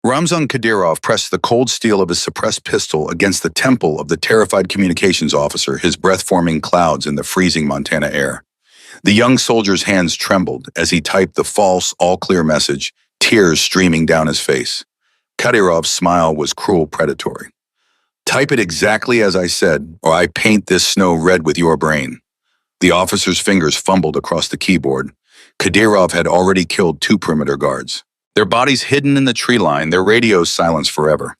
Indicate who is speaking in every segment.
Speaker 1: Ramzan Kadyrov pressed the cold steel of his suppressed pistol against the temple of the terrified communications officer, his breath forming clouds in the freezing Montana air. The young soldier's hands trembled as he typed the false, all-clear message, tears streaming down his face. Kadyrov's smile was cruel predatory. "Type it exactly as I said, or I paint this snow red with your brain." The officer's fingers fumbled across the keyboard. Kadyrov had already killed 2 perimeter guards. Their bodies hidden in the tree line, their radios silenced forever.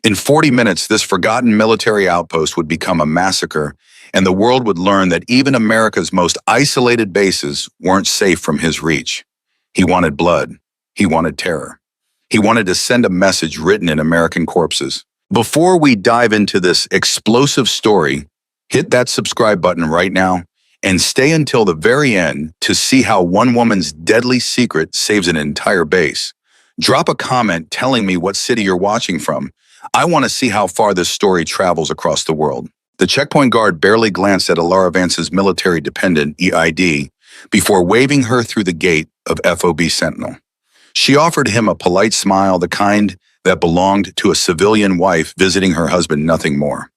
Speaker 1: In 40 minutes, this forgotten military outpost would become a massacre, and the world would learn that even America's most isolated bases weren't safe from his reach. He wanted blood. He wanted terror. He wanted to send a message written in American corpses. Before we dive into this explosive story, hit that subscribe button right now and stay until the very end to see how one woman's deadly secret saves an entire base. Drop a comment telling me what city you're watching from. I want to see how far this story travels across the world. The checkpoint guard barely glanced at Alara Vance's military dependent, EID, before waving her through the gate of FOB Sentinel. She offered him a polite smile, the kind that belonged to a civilian wife visiting her husband, nothing more.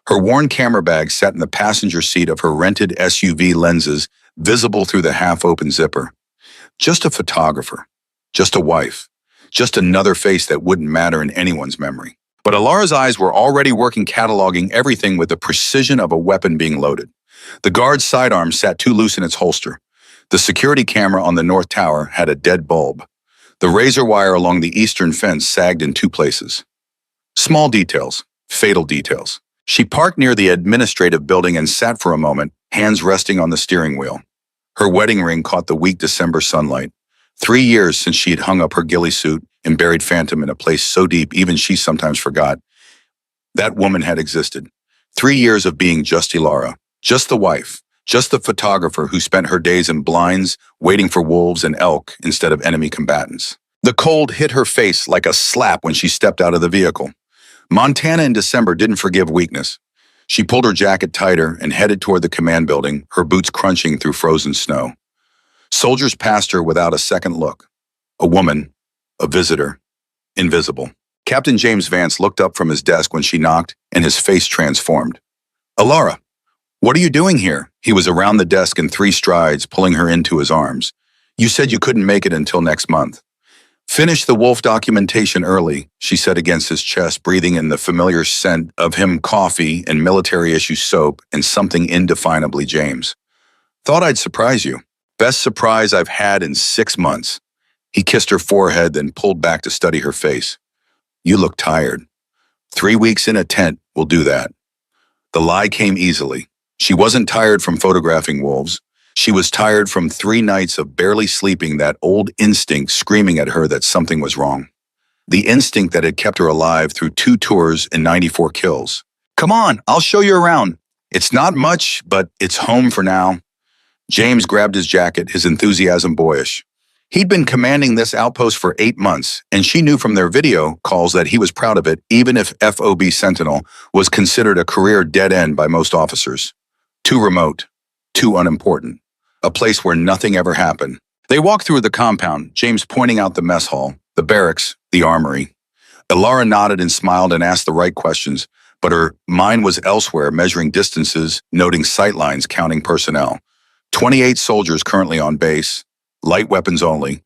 Speaker 1: Her worn camera bag sat in the passenger seat of her rented SUV, lenses visible through the half-open zipper. Just a photographer. Just a wife. Just another face that wouldn't matter in anyone's memory. But Alara's eyes were already working, cataloging everything with the precision of a weapon being loaded. The guard's sidearm sat too loose in its holster. The security camera on the north tower had a dead bulb. The razor wire along the eastern fence sagged in 2 places. Small details, fatal details. She parked near the administrative building and sat for a moment, hands resting on the steering wheel. Her wedding ring caught the weak December sunlight. 3 years since she had hung up her ghillie suit and buried Phantom in a place so deep even she sometimes forgot. That woman had existed. 3 years of being just Alara, just the wife, just the photographer who spent her days in blinds, waiting for wolves and elk instead of enemy combatants. The cold hit her face like a slap when she stepped out of the vehicle. Montana in December didn't forgive weakness. She pulled her jacket tighter and headed toward the command building, her boots crunching through frozen snow. Soldiers passed her without a second look. A woman, a visitor, invisible. Captain James Vance looked up from his desk when she knocked, and his face transformed. "Alara, what are you doing here?" He was around the desk in 3 strides, pulling her into his arms. "You said you couldn't make it until next month." "Finish the wolf documentation early," she said against his chest, breathing in the familiar scent of him, coffee and military-issue soap and something indefinably James. "Thought I'd surprise you. Best surprise I've had in 6 months." He kissed her forehead, then pulled back to study her face. "You look tired. 3 weeks in a tent will do that." The lie came easily. She wasn't tired from photographing wolves. She was tired from 3 nights of barely sleeping, that old instinct screaming at her that something was wrong. The instinct that had kept her alive through 2 tours and 94 kills. "Come on, I'll show you around. It's not much, but it's home for now." James grabbed his jacket, his enthusiasm boyish. He'd been commanding this outpost for 8 months, and she knew from their video calls that he was proud of it, even if FOB Sentinel was considered a career dead end by most officers. Too remote, too unimportant, a place where nothing ever happened. They walked through the compound, James pointing out the mess hall, the barracks, the armory. Alara nodded and smiled and asked the right questions, but her mind was elsewhere, measuring distances, noting sightlines, counting personnel. 28 soldiers currently on base, light weapons only,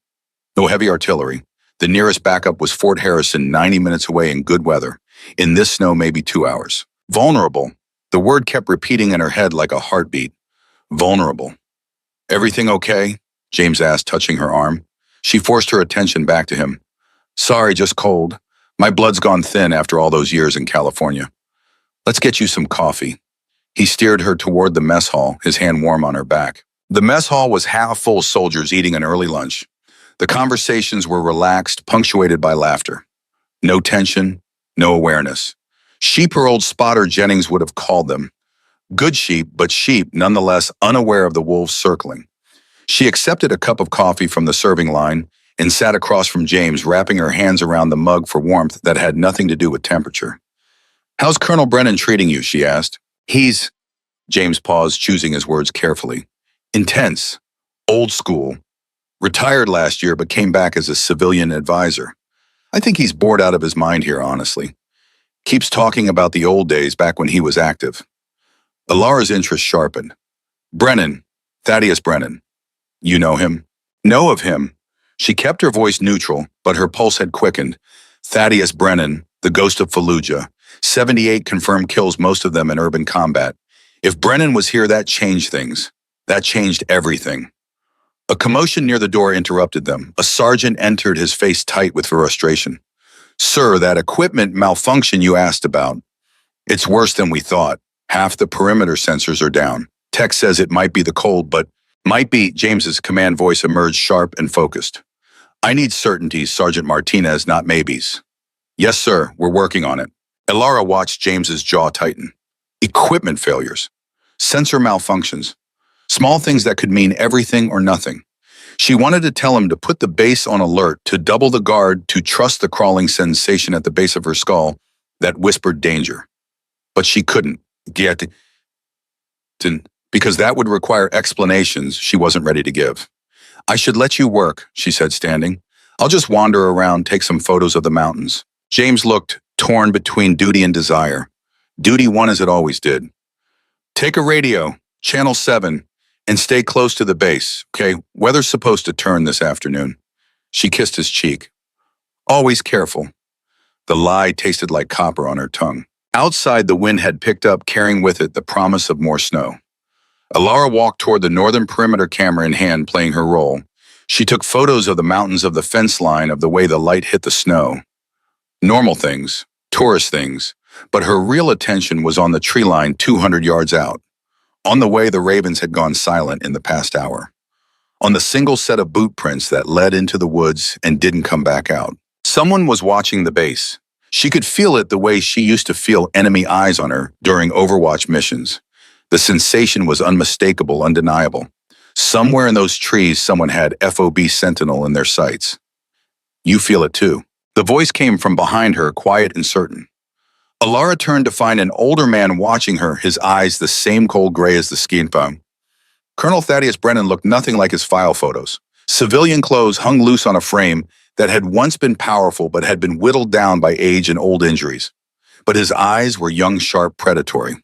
Speaker 1: no heavy artillery. The nearest backup was Fort Harrison, 90 minutes away in good weather. In this snow, maybe 2 hours. Vulnerable. The word kept repeating in her head like a heartbeat. Vulnerable. "Everything okay?" James asked, touching her arm. She forced her attention back to him. "Sorry, just cold. My blood's gone thin after all those years in California. Let's get you some coffee." He steered her toward the mess hall, his hand warm on her back. The mess hall was half full of soldiers eating an early lunch. The conversations were relaxed, punctuated by laughter. No tension, no awareness. Sheep her old spotter Jennings would have called them. Good sheep, but sheep nonetheless unaware of the wolves circling. She accepted a cup of coffee from the serving line and sat across from James, wrapping her hands around the mug for warmth that had nothing to do with temperature. "How's Colonel Brennan treating you?" she asked. "He's..." James paused, choosing his words carefully. "Intense. Old school. Retired last year but came back as a civilian advisor. I think he's bored out of his mind here, honestly. Keeps talking about the old days back when he was active. Alara's interest sharpened. Brennan, Thaddeus Brennan. You know him? Know of him. She kept her voice neutral, but her pulse had quickened. Thaddeus Brennan, the ghost of Fallujah. 78 confirmed kills, most of them in urban combat. If Brennan was here, that changed things. That changed everything. A commotion near the door interrupted them. A sergeant entered, his face tight with frustration. Sir, that equipment malfunction you asked about. It's worse than we thought. Half the perimeter sensors are down. Tech says it might be the cold, but might be. James's command voice emerged sharp and focused. I need certainties, Sergeant Martinez, not maybes. Yes, sir, we're working on it. Alara watched James's jaw tighten. Equipment failures. Sensor malfunctions. Small things that could mean everything or nothing. She wanted to tell him to put the base on alert, to double the guard, to trust the crawling sensation at the base of her skull that whispered danger. But she couldn't get because that would require explanations she wasn't ready to give. I should let you work, she said, standing. I'll just wander around, take some photos of the mountains. James looked, torn between duty and desire. Duty won as it always did. Take a radio, channel 7, and stay close to the base, okay? Weather's supposed to turn this afternoon. She kissed his cheek. Always careful. The lie tasted like copper on her tongue. Outside, the wind had picked up, carrying with it the promise of more snow. Alara walked toward the northern perimeter, camera in hand, playing her role. She took photos of the mountains, of the fence line, of the way the light hit the snow. Normal things, tourist things, but her real attention was on the tree line 200 yards out. On the way the ravens had gone silent in the past hour. On the single set of boot prints that led into the woods and didn't come back out. Someone was watching the base. She could feel it the way she used to feel enemy eyes on her during Overwatch missions. The sensation was unmistakable, undeniable. Somewhere in those trees, someone had FOB Sentinel in their sights. You feel it too. The voice came from behind her, quiet and certain. Alara turned to find an older man watching her, his eyes the same cold gray as the skin tone. Colonel Thaddeus Brennan looked nothing like his file photos. Civilian clothes hung loose on a frame that had once been powerful but had been whittled down by age and old injuries. But his eyes were young, sharp, predatory.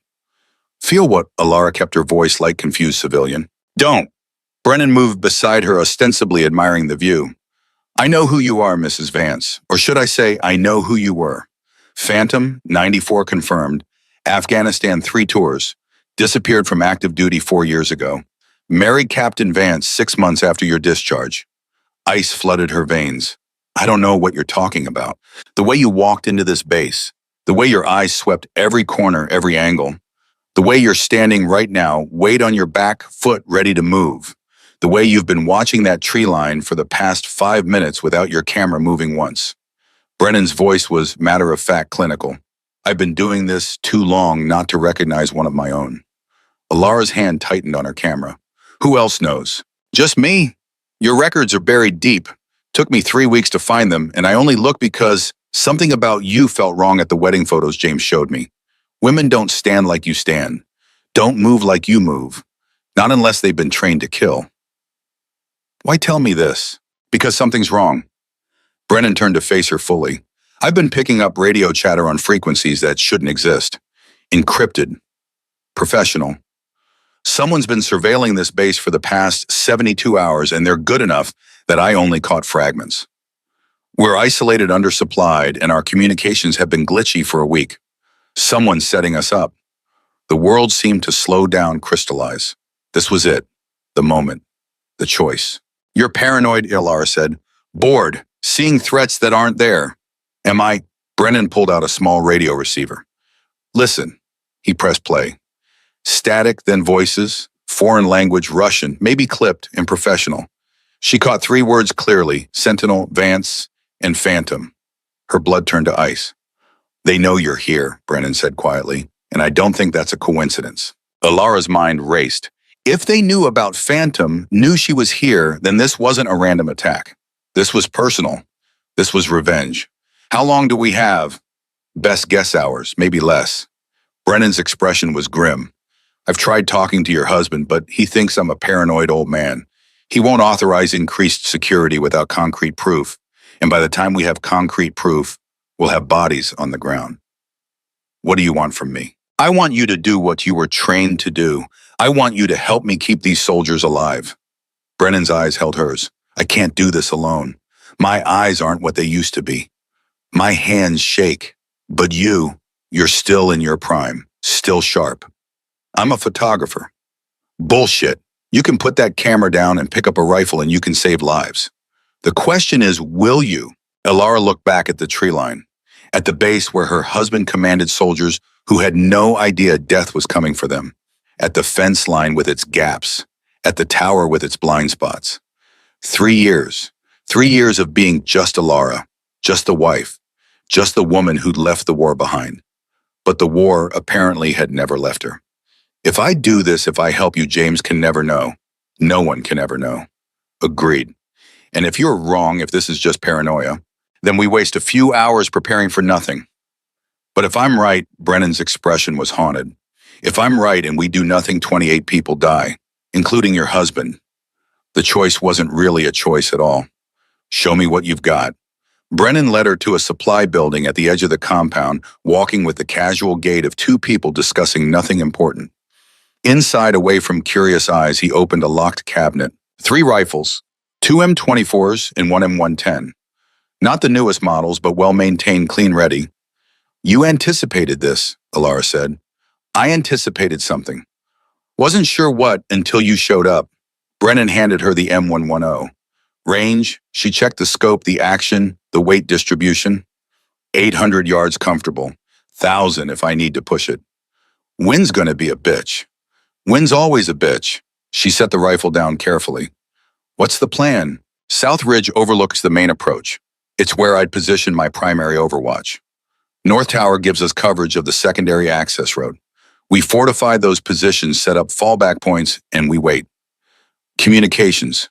Speaker 1: Feel what? Alara kept her voice like confused civilian. Don't. Brennan moved beside her, ostensibly admiring the view. I know who you are, Mrs. Vance. Or should I say, I know who you were. Phantom, 94 confirmed. Afghanistan 3 tours. Disappeared from active duty 4 years ago. Married Captain Vance 6 months after your discharge. Ice flooded her veins. I don't know what you're talking about. The way you walked into this base. The way your eyes swept every corner, every angle. The way you're standing right now, weight on your back, foot ready to move. The way you've been watching that tree line for the past 5 minutes without your camera moving once. Brennan's voice was matter-of-fact, clinical. I've been doing this too long not to recognize one of my own. Alara's hand tightened on her camera. Who else knows? Just me. Your records are buried deep. Took me 3 weeks to find them, and I only looked because something about you felt wrong at the wedding photos James showed me. Women don't stand like you stand. Don't move like you move. Not unless they've been trained to kill. Why tell me this? Because something's wrong. Brennan turned to face her fully. I've been picking up radio chatter on frequencies that shouldn't exist. Encrypted. Professional. Someone's been surveilling this base for the past 72 hours, and they're good enough that I only caught fragments. We're isolated, undersupplied, and our communications have been glitchy for a week. Someone's setting us up. The world seemed to slow down, crystallize. This was it. The moment. The choice. You're paranoid, Alara said. Bored. Seeing threats that aren't there. Am I? Brennan pulled out a small radio receiver. Listen. He pressed play. Static, then voices. Foreign language, Russian, maybe clipped and professional. She caught 3 words clearly. Sentinel, Vance, and Phantom. Her blood turned to ice. They know you're here, Brennan said quietly, and I don't think that's a coincidence. Alara's mind raced. If they knew about Phantom, knew she was here, then this wasn't a random attack. This was personal. This was revenge. How long do we have? Best guess hours, maybe less. Brennan's expression was grim. I've tried talking to your husband, but he thinks I'm a paranoid old man. He won't authorize increased security without concrete proof. And by the time we have concrete proof, we'll have bodies on the ground. What do you want from me? I want you to do what you were trained to do. I want you to help me keep these soldiers alive. Brennan's eyes held hers. I can't do this alone. My eyes aren't what they used to be. My hands shake. But you're still in your prime, still sharp. I'm a photographer. Bullshit. You can put that camera down and pick up a rifle and you can save lives. The question is, will you? Elara looked back at the tree line, at the base where her husband commanded soldiers who had no idea death was coming for them, at the fence line with its gaps, at the tower with its blind spots. 3 years. 3 years of being just Elara, just the wife, just the woman who'd left the war behind. But the war apparently had never left her. If I do this, if I help you, James can never know. No one can ever know. Agreed. And if you're wrong, if this is just paranoia, then we waste a few hours preparing for nothing. But if I'm right, Brennan's expression was haunted. If I'm right and we do nothing, 28 people die, including your husband. The choice wasn't really a choice at all. Show me what you've got. Brennan led her to a supply building at the edge of the compound, walking with the casual gait of 2 people discussing nothing important. Inside, away from curious eyes, he opened a locked cabinet. 3 rifles, 2 M24s and 1 M110. Not the newest models, but well-maintained, clean-ready. You anticipated this, Elara said. I anticipated something. Wasn't sure what until you showed up. Brennan handed her the M110. Range, she checked the scope, the action, the weight distribution. 800 yards comfortable. 1,000 if I need to push it. Wind's gonna be a bitch. Wind's always a bitch. She set the rifle down carefully. What's the plan? South Ridge overlooks the main approach. It's where I'd position my primary overwatch. North Tower gives us coverage of the secondary access road. We fortify those positions, set up fallback points, and we wait. Communications.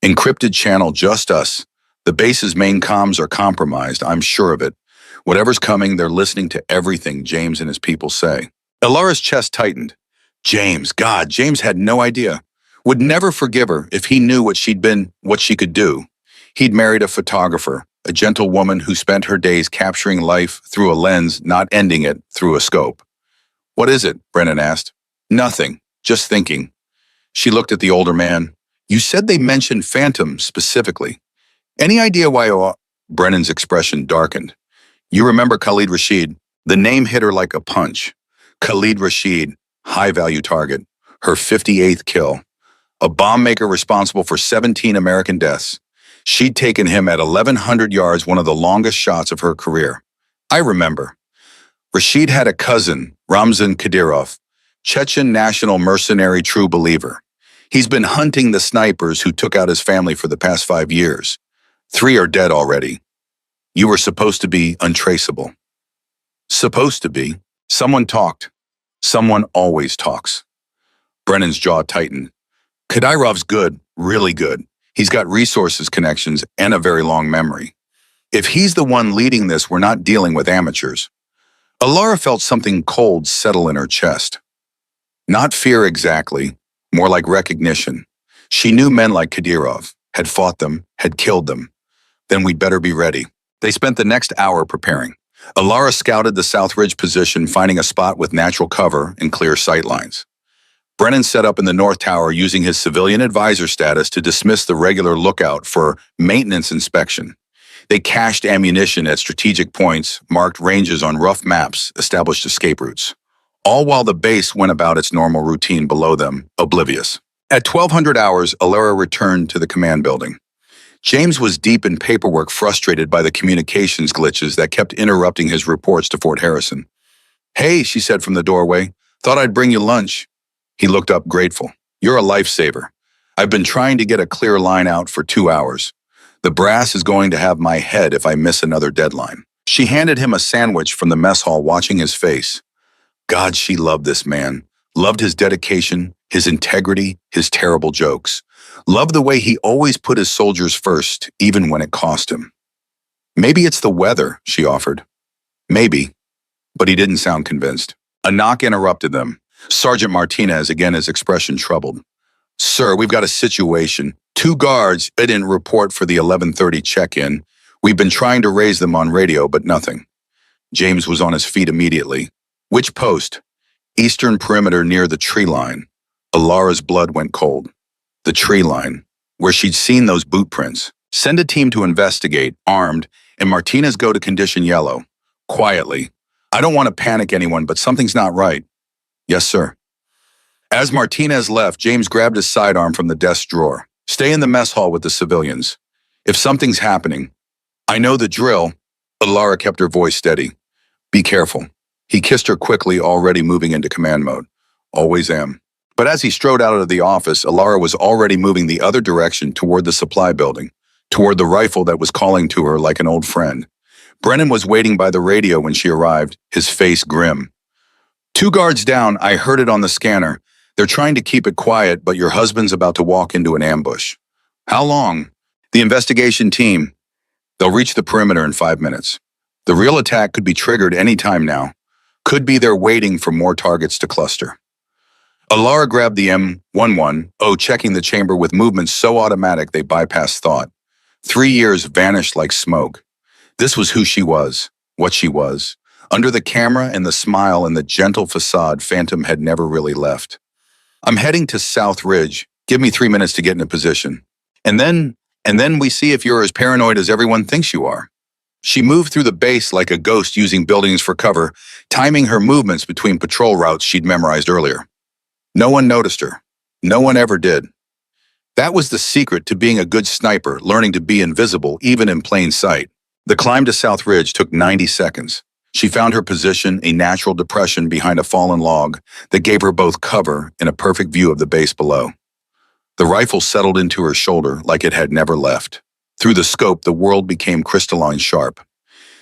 Speaker 1: Encrypted channel, just us. The base's main comms are compromised, I'm sure of it. Whatever's coming, they're listening to everything James and his people say. Elara's chest tightened. James, God, James had no idea. Would never forgive her if he knew what she'd been, what she could do. He'd married a photographer, a gentle woman who spent her days capturing life through a lens, not ending it through a scope. What is it? Brennan asked. Nothing, just thinking. She looked at the older man. You said they mentioned phantoms specifically. Any idea why? Brennan's expression darkened. You remember Khalid Rashid? The name hit her like a punch. Khalid Rashid, high-value target, her 58th kill. A bomb maker responsible for 17 American deaths. She'd taken him at 1,100 yards, one of the longest shots of her career. I remember. Rashid had a cousin, Ramzan Kadyrov, Chechen national mercenary true believer. He's been hunting the snipers who took out his family for the past 5 years. 3 are dead already. You were supposed to be untraceable. Supposed to be. Someone talked. Someone always talks. Brennan's jaw tightened. Kadyrov's good, really good. He's got resources, connections, and a very long memory. If he's the one leading this, we're not dealing with amateurs. Elara felt something cold settle in her chest. Not fear exactly, more like recognition. She knew men like Kadyrov, had fought them, had killed them. Then we'd better be ready. They spent the next hour preparing. Elara scouted the South Ridge position, finding a spot with natural cover and clear sight lines. Brennan set up in the North Tower using his civilian advisor status to dismiss the regular lookout for maintenance inspection. They cached ammunition at strategic points, marked ranges on rough maps, established escape routes. All while the base went about its normal routine below them, oblivious. At 1200 hours, Elara returned to the command building. James was deep in paperwork, frustrated by the communications glitches that kept interrupting his reports to Fort Harrison. Hey, she said from the doorway, thought I'd bring you lunch. He looked up grateful. You're a lifesaver. I've been trying to get a clear line out for 2 hours. The brass is going to have my head if I miss another deadline. She handed him a sandwich from the mess hall, watching his face. God, she loved this man. Loved his dedication, his integrity, his terrible jokes. Loved the way he always put his soldiers first, even when it cost him. Maybe it's the weather, she offered. Maybe. But he didn't sound convinced. A knock interrupted them. Sergeant Martinez, again his expression troubled. Sir, we've got a situation. 2 guards didn't report for the 11:30 check-in. We've been trying to raise them on radio, but nothing. James was on his feet immediately. Which post? Eastern perimeter near the tree line. Alara's blood went cold. The tree line, where she'd seen those boot prints. Send a team to investigate, armed, and Martinez go to condition yellow. Quietly. I don't want to panic anyone, but something's not right. Yes, sir. As Martinez left, James grabbed his sidearm from the desk drawer. Stay in the mess hall with the civilians. If something's happening, I know the drill. Alara kept her voice steady. Be careful. He kissed her quickly, already moving into command mode. Always am. But as he strode out of the office, Alara was already moving the other direction toward the supply building, toward the rifle that was calling to her like an old friend. Brennan was waiting by the radio when she arrived, his face grim. 2 guards down, I heard it on the scanner. They're trying to keep it quiet, but your husband's about to walk into an ambush. How long? The investigation team. They'll reach the perimeter in 5 minutes. The real attack could be triggered any time now. Could be they're waiting for more targets to cluster. Alara grabbed the M110, checking the chamber with movements so automatic they bypassed thought. 3 years vanished like smoke. This was who she was, what she was. Under the camera and the smile and the gentle facade, Phantom had never really left. I'm heading to South Ridge. Give me 3 minutes to get in a position. And then we see if you're as paranoid as everyone thinks you are. She moved through the base like a ghost using buildings for cover, timing her movements between patrol routes she'd memorized earlier. No one noticed her. No one ever did. That was the secret to being a good sniper, learning to be invisible even in plain sight. The climb to South Ridge took 90 seconds. She found her position, a natural depression behind a fallen log that gave her both cover and a perfect view of the base below. The rifle settled into her shoulder like it had never left. Through the scope, the world became crystalline sharp.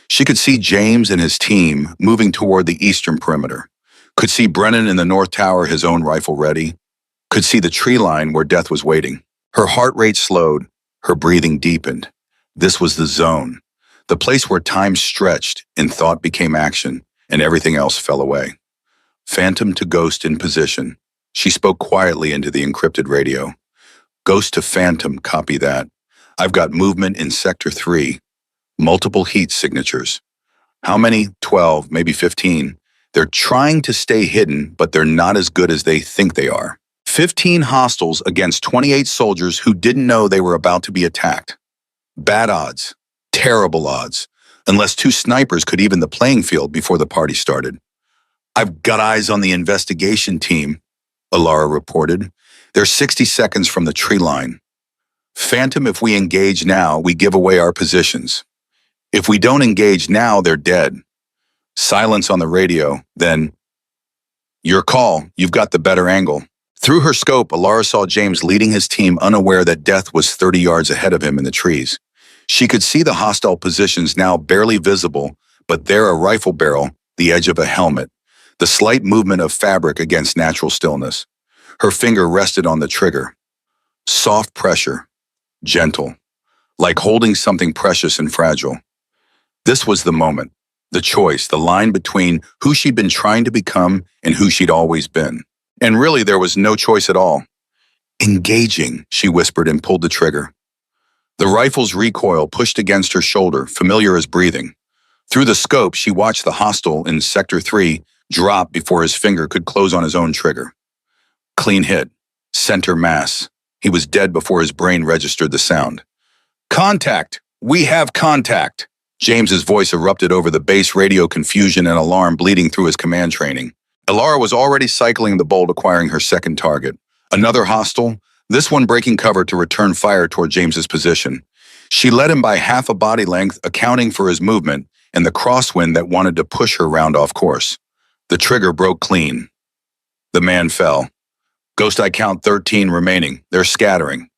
Speaker 1: She could see James and his team moving toward the eastern perimeter. Could see Brennan in the north tower, his own rifle ready. Could see the tree line where death was waiting. Her heart rate slowed. Her breathing deepened. This was the zone. The place where time stretched and thought became action, and everything else fell away. Phantom to Ghost in position. She spoke quietly into the encrypted radio. Ghost to Phantom, copy that. I've got movement in Sector 3. Multiple heat signatures. How many? 12, maybe 15. They're trying to stay hidden, but they're not as good as they think they are. 15 hostiles against 28 soldiers who didn't know they were about to be attacked. Bad odds. Terrible odds. Unless 2 snipers could even the playing field before the party started. I've got eyes on the investigation team, Alara reported. They're 60 seconds from the tree line. Phantom, if we engage now, we give away our positions. If we don't engage now, they're dead. Silence on the radio, then, your call, you've got the better angle. Through her scope, Alara saw James leading his team, unaware that death was 30 yards ahead of him in the trees. She could see the hostile positions now barely visible, but there a rifle barrel, the edge of a helmet, the slight movement of fabric against natural stillness. Her finger rested on the trigger. Soft pressure, gentle, like holding something precious and fragile. This was the moment, the choice, the line between who she'd been trying to become and who she'd always been. And really, there was no choice at all. Engaging, she whispered and pulled the trigger. The rifle's recoil pushed against her shoulder, familiar as breathing. Through the scope, she watched the hostile in Sector 3 drop before his finger could close on his own trigger. Clean hit. Center mass. He was dead before his brain registered the sound. Contact! We have contact! James's voice erupted over the base radio, confusion and alarm bleeding through his command training. Alara was already cycling the bolt, acquiring her second target. Another hostile, this one breaking cover to return fire toward James's position. She led him by half a body length, accounting for his movement and the crosswind that wanted to push her round off course. The trigger broke clean. The man fell. Ghost, I count 13 remaining. They're scattering.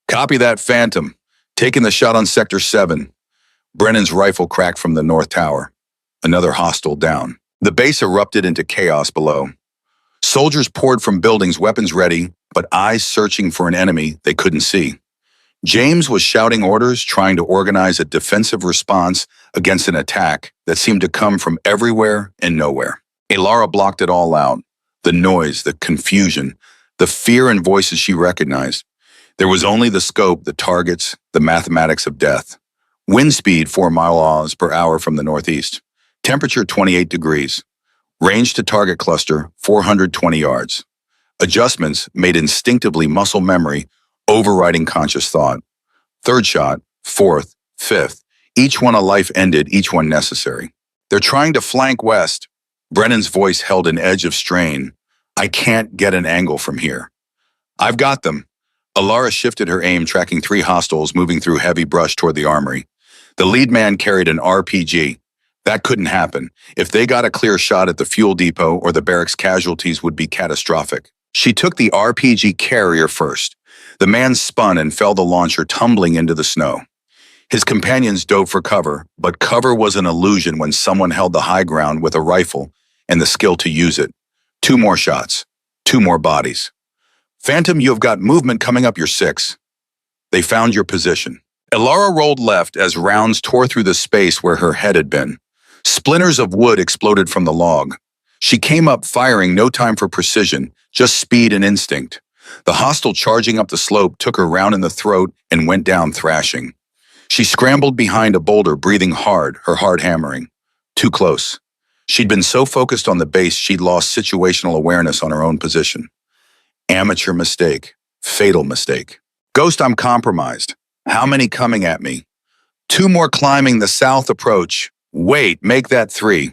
Speaker 1: Copy that, Phantom. Taking the shot on Sector 7. Brennan's rifle cracked from the north tower. Another hostile down. The base erupted into chaos below. Soldiers poured from buildings, weapons ready, but eyes searching for an enemy they couldn't see. James was shouting orders, trying to organize a defensive response against an attack that seemed to come from everywhere and nowhere. Alara blocked it all out. The noise, the confusion, the fear and voices she recognized. There was only the scope, the targets, the mathematics of death. Wind speed 4 miles per hour from the northeast. Temperature 28 degrees. Range to target cluster 420 yards. Adjustments made instinctively muscle memory, overriding conscious thought. Third shot, fourth, fifth. Each one a life ended, each one necessary. They're trying to flank west. Brennan's voice held an edge of strain. I can't get an angle from here. I've got them. Alara shifted her aim, tracking 3 hostiles moving through heavy brush toward the armory. The lead man carried an RPG. That couldn't happen. If they got a clear shot at the fuel depot or the barracks, casualties would be catastrophic. She took the RPG carrier first. The man spun and fell the launcher, tumbling into the snow. His companions dove for cover, but cover was an illusion when someone held the high ground with a rifle and the skill to use it. 2 more shots. 2 more bodies. Phantom, you have got movement coming up your 6. They found your position. Alara rolled left as rounds tore through the space where her head had been. Splinters of wood exploded from the log. She came up firing, no time for precision, just speed and instinct. The hostile charging up the slope took her round in the throat and went down thrashing. She scrambled behind a boulder, breathing hard, her heart hammering. Too close. She'd been so focused on the base, she'd lost situational awareness on her own position. Amateur mistake. Fatal mistake. Ghost, I'm compromised. How many coming at me? 2 more climbing the south approach. Wait, make that 3.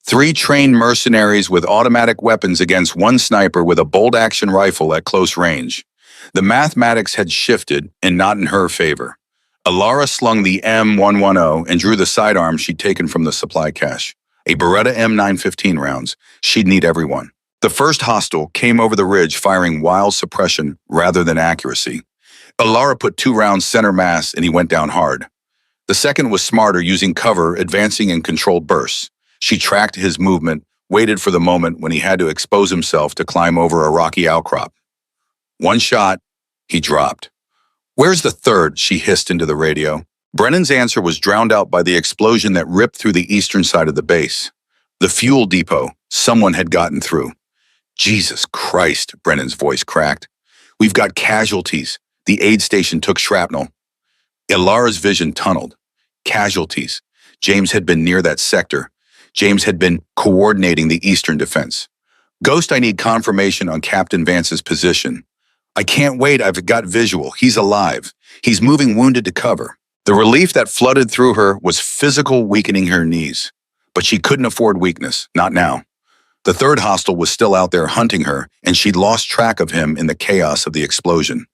Speaker 1: 3 trained mercenaries with automatic weapons against 1 sniper with a bolt-action rifle at close range. The mathematics had shifted, and not in her favor. Alara slung the M110 and drew the sidearm she'd taken from the supply cache. A Beretta M915 rounds. She'd need everyone. The first hostile came over the ridge, firing wild suppression rather than accuracy. Alara put 2 rounds center mass, and he went down hard. The second was smarter, using cover, advancing in controlled bursts. She tracked his movement, waited for the moment when he had to expose himself to climb over a rocky outcrop. 1 shot, he dropped. Where's the third? She hissed into the radio. Brennan's answer was drowned out by the explosion that ripped through the eastern side of the base. The fuel depot. Someone had gotten through. Jesus Christ, Brennan's voice cracked. We've got casualties. The aid station took shrapnel. Alara's vision tunneled. Casualties. James had been near that sector. James had been coordinating the eastern defense. Ghost, I need confirmation on Captain Vance's position. I can't wait, I've got visual. He's alive. He's moving wounded to cover. The relief that flooded through her was physical, weakening her knees. But she couldn't afford weakness, not now. The third hostile was still out there hunting her, and she'd lost track of him in the chaos of the explosion.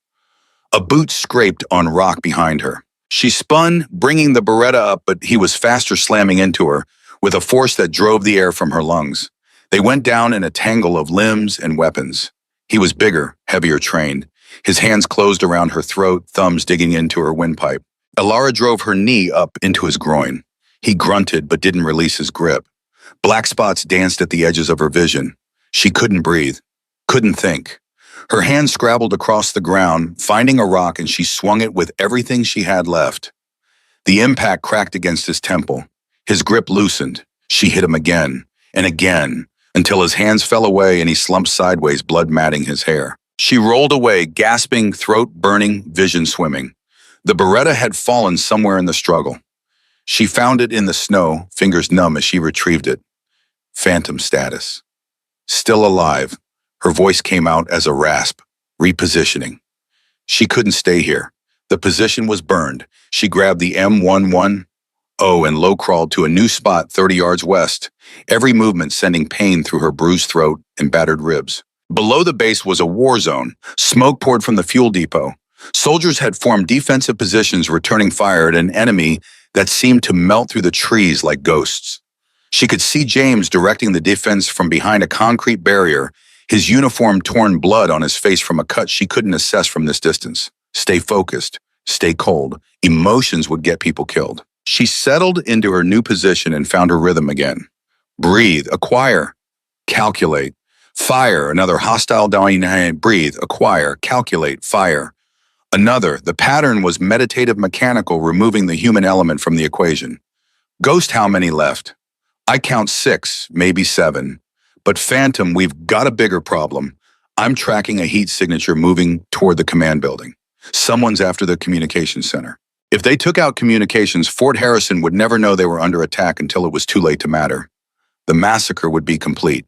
Speaker 1: A boot scraped on rock behind her. She spun, bringing the Beretta up, but he was faster, slamming into her, with a force that drove the air from her lungs. They went down in a tangle of limbs and weapons. He was bigger, heavier trained. His hands closed around her throat, thumbs digging into her windpipe. Alara drove her knee up into his groin. He grunted but didn't release his grip. Black spots danced at the edges of her vision. She couldn't breathe, couldn't think. Her hand scrabbled across the ground, finding a rock, and she swung it with everything she had left. The impact cracked against his temple. His grip loosened. She hit him again and again, until his hands fell away and he slumped sideways, blood matting his hair. She rolled away, gasping, throat burning, vision swimming. The Beretta had fallen somewhere in the struggle. She found it in the snow, fingers numb as she retrieved it. Phantom status. Still alive. Her voice came out as a rasp. Repositioning. She couldn't stay here. The position was burned. She grabbed the M110 and low-crawled to a new spot 30 yards west, every movement sending pain through her bruised throat and battered ribs. Below the base was a war zone. Smoke poured from the fuel depot. Soldiers had formed defensive positions, returning fire at an enemy that seemed to melt through the trees like ghosts. She could see James directing the defense from behind a concrete barrier, his uniform torn, blood on his face from a cut she couldn't assess from this distance. Stay focused. Stay cold. Emotions would get people killed. She settled into her new position and found her rhythm again. Breathe. Acquire. Calculate. Fire. Another hostile dynamic. Breathe. Acquire. Calculate. Fire. Another. The pattern was meditative, mechanical, removing the human element from the equation. Ghost, how many left? I count 6, maybe 7. But Phantom, we've got a bigger problem. I'm tracking a heat signature moving toward the command building. Someone's after the communications center. If they took out communications, Fort Harrison would never know they were under attack until it was too late to matter. The massacre would be complete.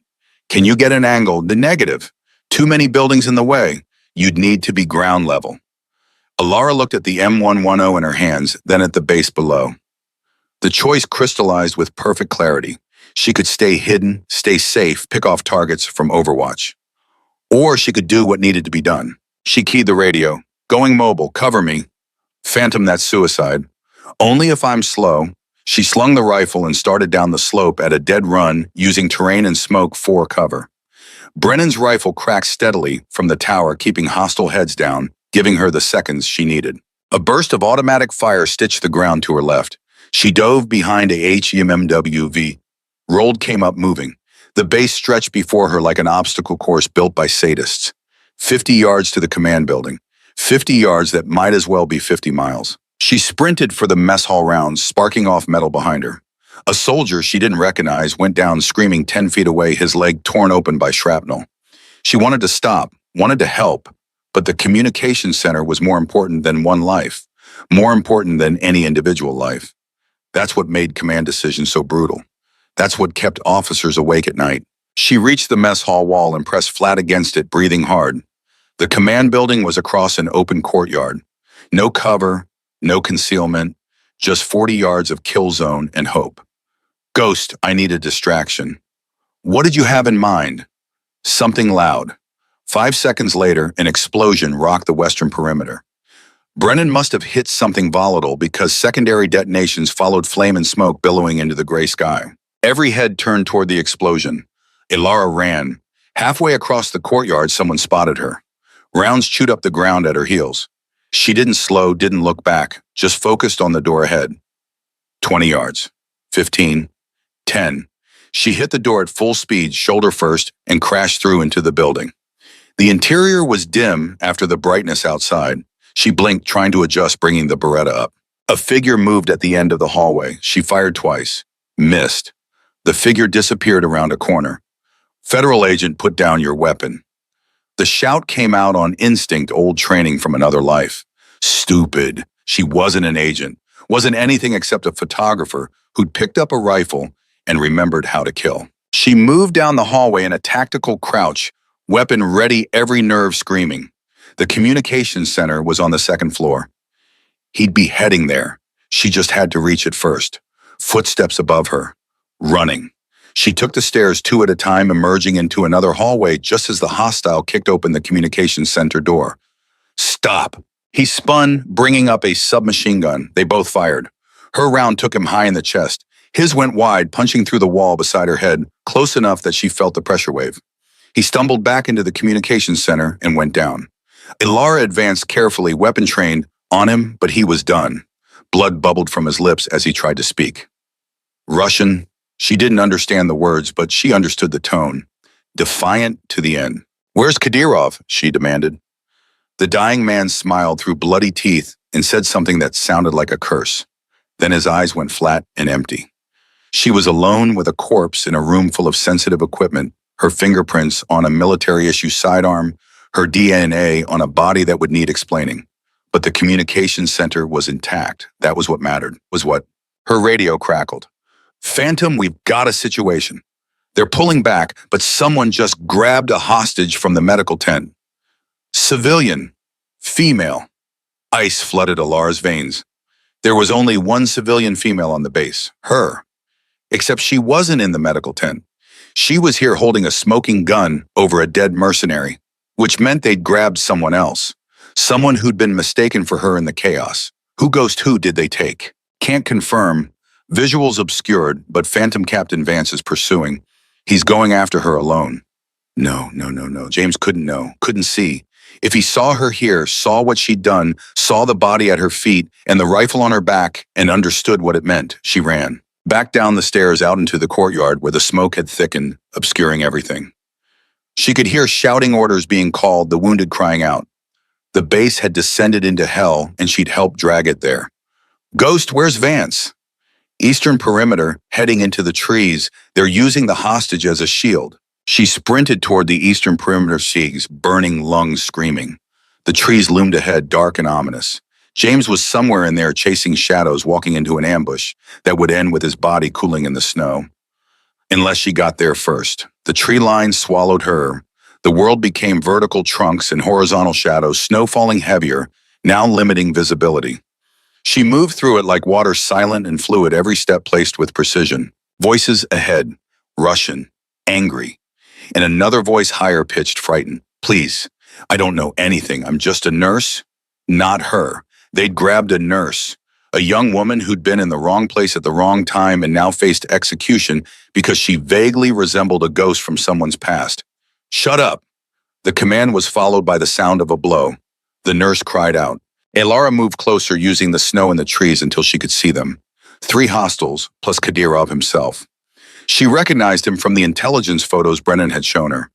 Speaker 1: Can you get an angle? The negative. Too many buildings in the way. You'd need to be ground level. Alara looked at the M110 in her hands, then at the base below. The choice crystallized with perfect clarity. She could stay hidden, stay safe, pick off targets from Overwatch. Or she could do what needed to be done. She keyed the radio. Going mobile, cover me. Phantom, that's suicide. Only if I'm slow. She slung the rifle and started down the slope at a dead run, using terrain and smoke for cover. Brennan's rifle cracked steadily from the tower, keeping hostile heads down, giving her the seconds she needed. A burst of automatic fire stitched the ground to her left. She dove behind a HEMMWV. Rolled came up moving. The base stretched before her like an obstacle course built by sadists. 50 yards to the command building. 50 yards that might as well be 50 miles. She sprinted for the mess hall rounds, sparking off metal behind her. A soldier she didn't recognize went down screaming 10 feet away, his leg torn open by shrapnel. She wanted to stop, wanted to help, but the communication center was more important than one life, more important than any individual life. That's what made command decisions so brutal. That's what kept officers awake at night. She reached the mess hall wall and pressed flat against it, breathing hard. The command building was across an open courtyard. No cover, no concealment, just 40 yards of kill zone and hope. Ghost, I need a distraction. What did you have in mind? Something loud. 5 seconds later, an explosion rocked the western perimeter. Brennan must have hit something volatile because secondary detonations followed, flame and smoke billowing into the gray sky. Every head turned toward the explosion. Ilara ran. Halfway across the courtyard, someone spotted her. Rounds chewed up the ground at her heels. She didn't slow, didn't look back, just focused on the door ahead. 20 yards. 15. 10. She hit the door at full speed, shoulder first, and crashed through into the building. The interior was dim after the brightness outside. She blinked, trying to adjust, bringing the Beretta up. A figure moved at the end of the hallway. She fired twice. Missed. The figure disappeared around a corner. Federal agent, put down your weapon. The shout came out on instinct, old training from another life. Stupid. She wasn't an agent. Wasn't anything except a photographer who'd picked up a rifle and remembered how to kill. She moved down the hallway in a tactical crouch, weapon ready, every nerve screaming. The communications center was on the second floor. He'd be heading there. She just had to reach it first. Footsteps above her. Running. She took the stairs 2 at a time, emerging into another hallway just as the hostile kicked open the communications center door. Stop. He spun, bringing up a submachine gun. They both fired. Her round took him high in the chest. His went wide, punching through the wall beside her head, close enough that she felt the pressure wave. He stumbled back into the communications center and went down. Ilara advanced carefully, weapon trained, on him, but he was done. Blood bubbled from his lips as he tried to speak. Russian. She didn't understand the words, but she understood the tone. Defiant to the end. Where's Kadyrov? She demanded. The dying man smiled through bloody teeth and said something that sounded like a curse. Then his eyes went flat and empty. She was alone with a corpse in a room full of sensitive equipment, her fingerprints on a military-issue sidearm, her DNA on a body that would need explaining. But the communications center was intact. That was what mattered, was what. Her radio crackled. Phantom, we've got a situation. They're pulling back, but someone just grabbed a hostage from the medical tent. Civilian. Female. Ice flooded Alara's veins. There was only one civilian female on the base, her. Except she wasn't in the medical tent. She was here holding a smoking gun over a dead mercenary, which meant they'd grabbed someone else. Someone who'd been mistaken for her in the chaos. Who ghost who did they take? Can't confirm. Visuals obscured, but Phantom Captain Vance is pursuing. He's going after her alone. No. James couldn't know, couldn't see. If he saw her here, saw what she'd done, saw the body at her feet and the rifle on her back, and understood what it meant, she ran. Back down the stairs out into the courtyard where the smoke had thickened, obscuring everything. She could hear shouting orders being called, the wounded crying out. The base had descended into hell, and she'd helped drag it there. Ghost, where's Vance? Eastern perimeter, heading into the trees. They're using the hostage as a shield. She sprinted toward the eastern perimeter, Siegs, burning lungs screaming. The trees loomed ahead, dark and ominous. James was somewhere in there chasing shadows, walking into an ambush that would end with his body cooling in the snow. Unless she got there first. The tree line swallowed her. The world became vertical trunks and horizontal shadows, snow falling heavier, now limiting visibility. She moved through it like water, silent and fluid, every step placed with precision. Voices ahead, Russian, angry, and another voice higher pitched, frightened. Please, I don't know anything. I'm just a nurse. Not her. They'd grabbed a nurse, a young woman who'd been in the wrong place at the wrong time and now faced execution because she vaguely resembled a ghost from someone's past. Shut up. The command was followed by the sound of a blow. The nurse cried out. Alara moved closer, using the snow and the trees until she could see them. 3 hostiles, plus Kadyrov himself. She recognized him from the intelligence photos Brennan had shown her.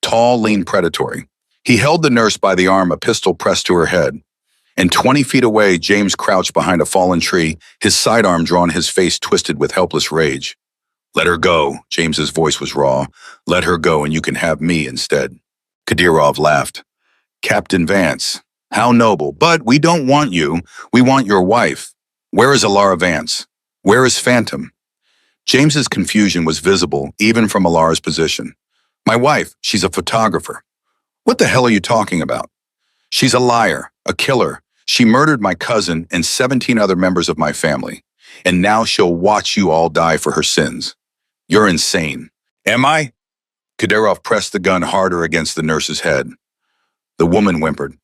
Speaker 1: Tall, lean, predatory. He held the nurse by the arm, a pistol pressed to her head. And 20 feet away, James crouched behind a fallen tree, his sidearm drawn, his face twisted with helpless rage. Let her go, James's voice was raw. Let her go and you can have me instead. Kadyrov laughed. Captain Vance, how noble, but we don't want you. We want your wife. Where is Alara Vance? Where is Phantom? James's confusion was visible, even from Alara's position. My wife, she's a photographer. What the hell are you talking about? She's a liar, a killer. She murdered my cousin and 17 other members of my family. And now she'll watch you all die for her sins. You're insane. Am I? Kadyrov pressed the gun harder against the nurse's head. The woman whimpered.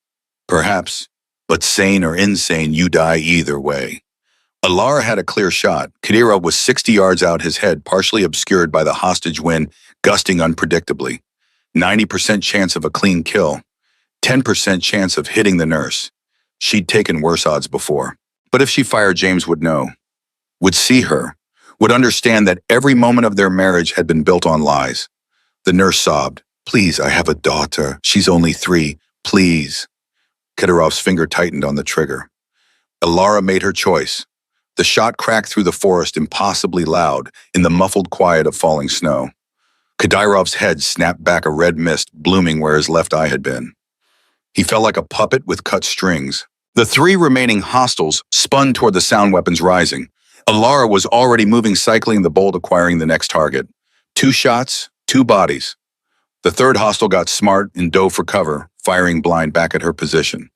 Speaker 1: Perhaps, but sane or insane, you die either way. Alara had a clear shot. Kadyrov was 60 yards out, his head partially obscured by the hostage wind, gusting unpredictably. 90% chance of a clean kill. 10% chance of hitting the nurse. She'd taken worse odds before. But if she fired, James would know. Would see her. Would understand that every moment of their marriage had been built on lies. The nurse sobbed. Please, I have a daughter. She's only 3. Please. Kadyrov's finger tightened on the trigger. Alara made her choice. The shot cracked through the forest, impossibly loud, in the muffled quiet of falling snow. Kadyrov's head snapped back, a red mist blooming where his left eye had been. He fell like a puppet with cut strings. The 3 remaining hostiles spun toward the sound weapons rising. Alara was already moving, cycling the bolt, acquiring the next target. 2 shots, 2 bodies. The 3rd hostile got smart and dove for cover, firing blind back at her position.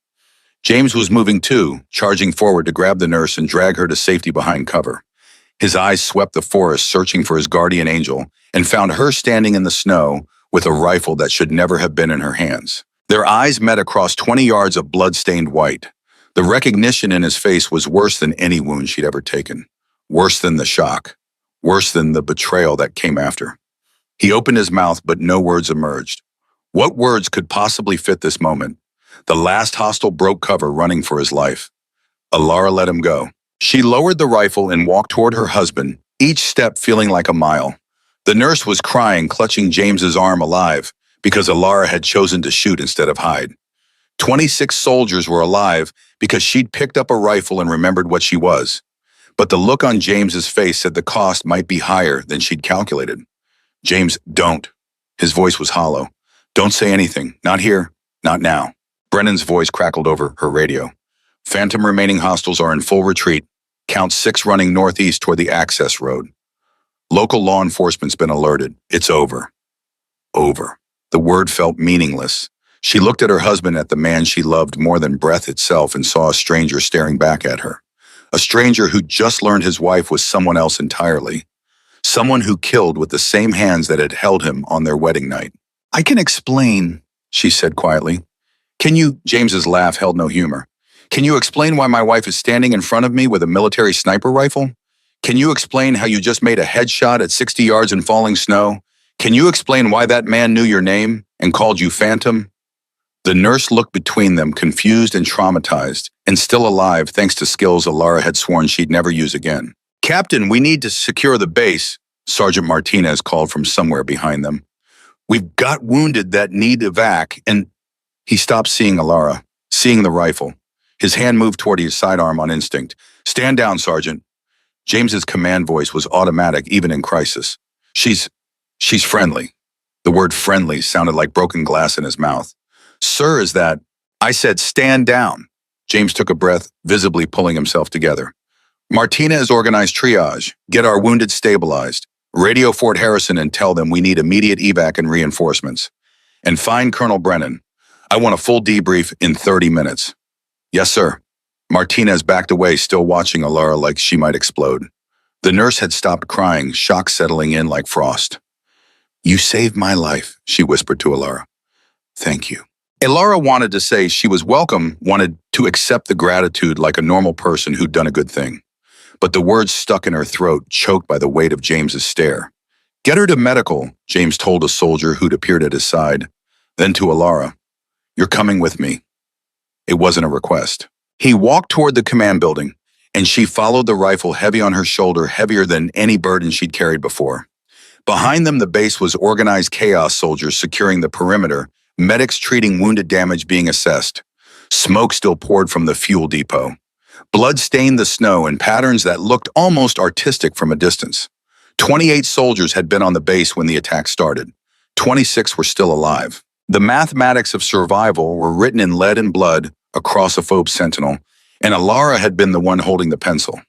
Speaker 1: James was moving too, charging forward to grab the nurse and drag her to safety behind cover. His eyes swept the forest, searching for his guardian angel, and found her standing in the snow with a rifle that should never have been in her hands. Their eyes met across 20 yards of blood-stained white. The recognition in his face was worse than any wound she'd ever taken. Worse than the shock. Worse than the betrayal that came after. He opened his mouth, but no words emerged. What words could possibly fit this moment? The last hostile broke cover, running for his life. Alara let him go. She lowered the rifle and walked toward her husband, each step feeling like a mile. The nurse was crying, clutching James's arm, alive, because Alara had chosen to shoot instead of hide. 26 soldiers were alive because she'd picked up a rifle and remembered what she was. But the look on James's face said the cost might be higher than she'd calculated. James, don't. His voice was hollow. Don't say anything. Not here. Not now. Brennan's voice crackled over her radio. Phantom remaining hostiles are in full retreat. Count 6 running northeast toward the access road. Local law enforcement's been alerted. It's over. Over. The word felt meaningless. She looked at her husband, at the man she loved more than breath itself, and saw a stranger staring back at her. A stranger who'd just learned his wife was someone else entirely. Someone who killed with the same hands that had held him on their wedding night. I can explain, she said quietly. Can you? James's laugh held no humor. Can you explain why my wife is standing in front of me with a military sniper rifle? Can you explain how you just made a headshot at 60 yards in falling snow? Can you explain why that man knew your name and called you Phantom? The nurse looked between them, confused and traumatized, and still alive thanks to skills Alara had sworn she'd never use again. Captain, we need to secure the base, Sergeant Martinez called from somewhere behind them. We've got wounded that need evac, and he stopped, seeing Alara, seeing the rifle. His hand moved toward his sidearm on instinct. Stand down, Sergeant. James's command voice was automatic, even in crisis. She's friendly. The word friendly sounded like broken glass in his mouth. Sir, is that? I said stand down. James took a breath, visibly pulling himself together. Martina has organized triage. Get our wounded stabilized. Radio Fort Harrison and tell them we need immediate evac and reinforcements. And find Colonel Brennan. I want a full debrief in 30 minutes. Yes, sir. Martinez backed away, still watching Alara like she might explode. The nurse had stopped crying, shock settling in like frost. You saved my life, she whispered to Alara. Thank you. Alara wanted to say she was welcome, wanted to accept the gratitude like a normal person who'd done a good thing. But the words stuck in her throat, choked by the weight of James's stare. Get her to medical, James told a soldier who'd appeared at his side. Then to Alara, you're coming with me. It wasn't a request. He walked toward the command building, and she followed the rifle heavy on her shoulder, heavier than any burden she'd carried before. Behind them, the base was organized chaos soldiers securing the perimeter, medics treating wounded damage being assessed. Smoke still poured from the fuel depot. Blood stained the snow in patterns that looked almost artistic from a distance. 28 soldiers had been on the base when the attack started. 26 were still alive. The mathematics of survival were written in lead and blood across a phobe sentinel, and Alara had been the one holding the pencil.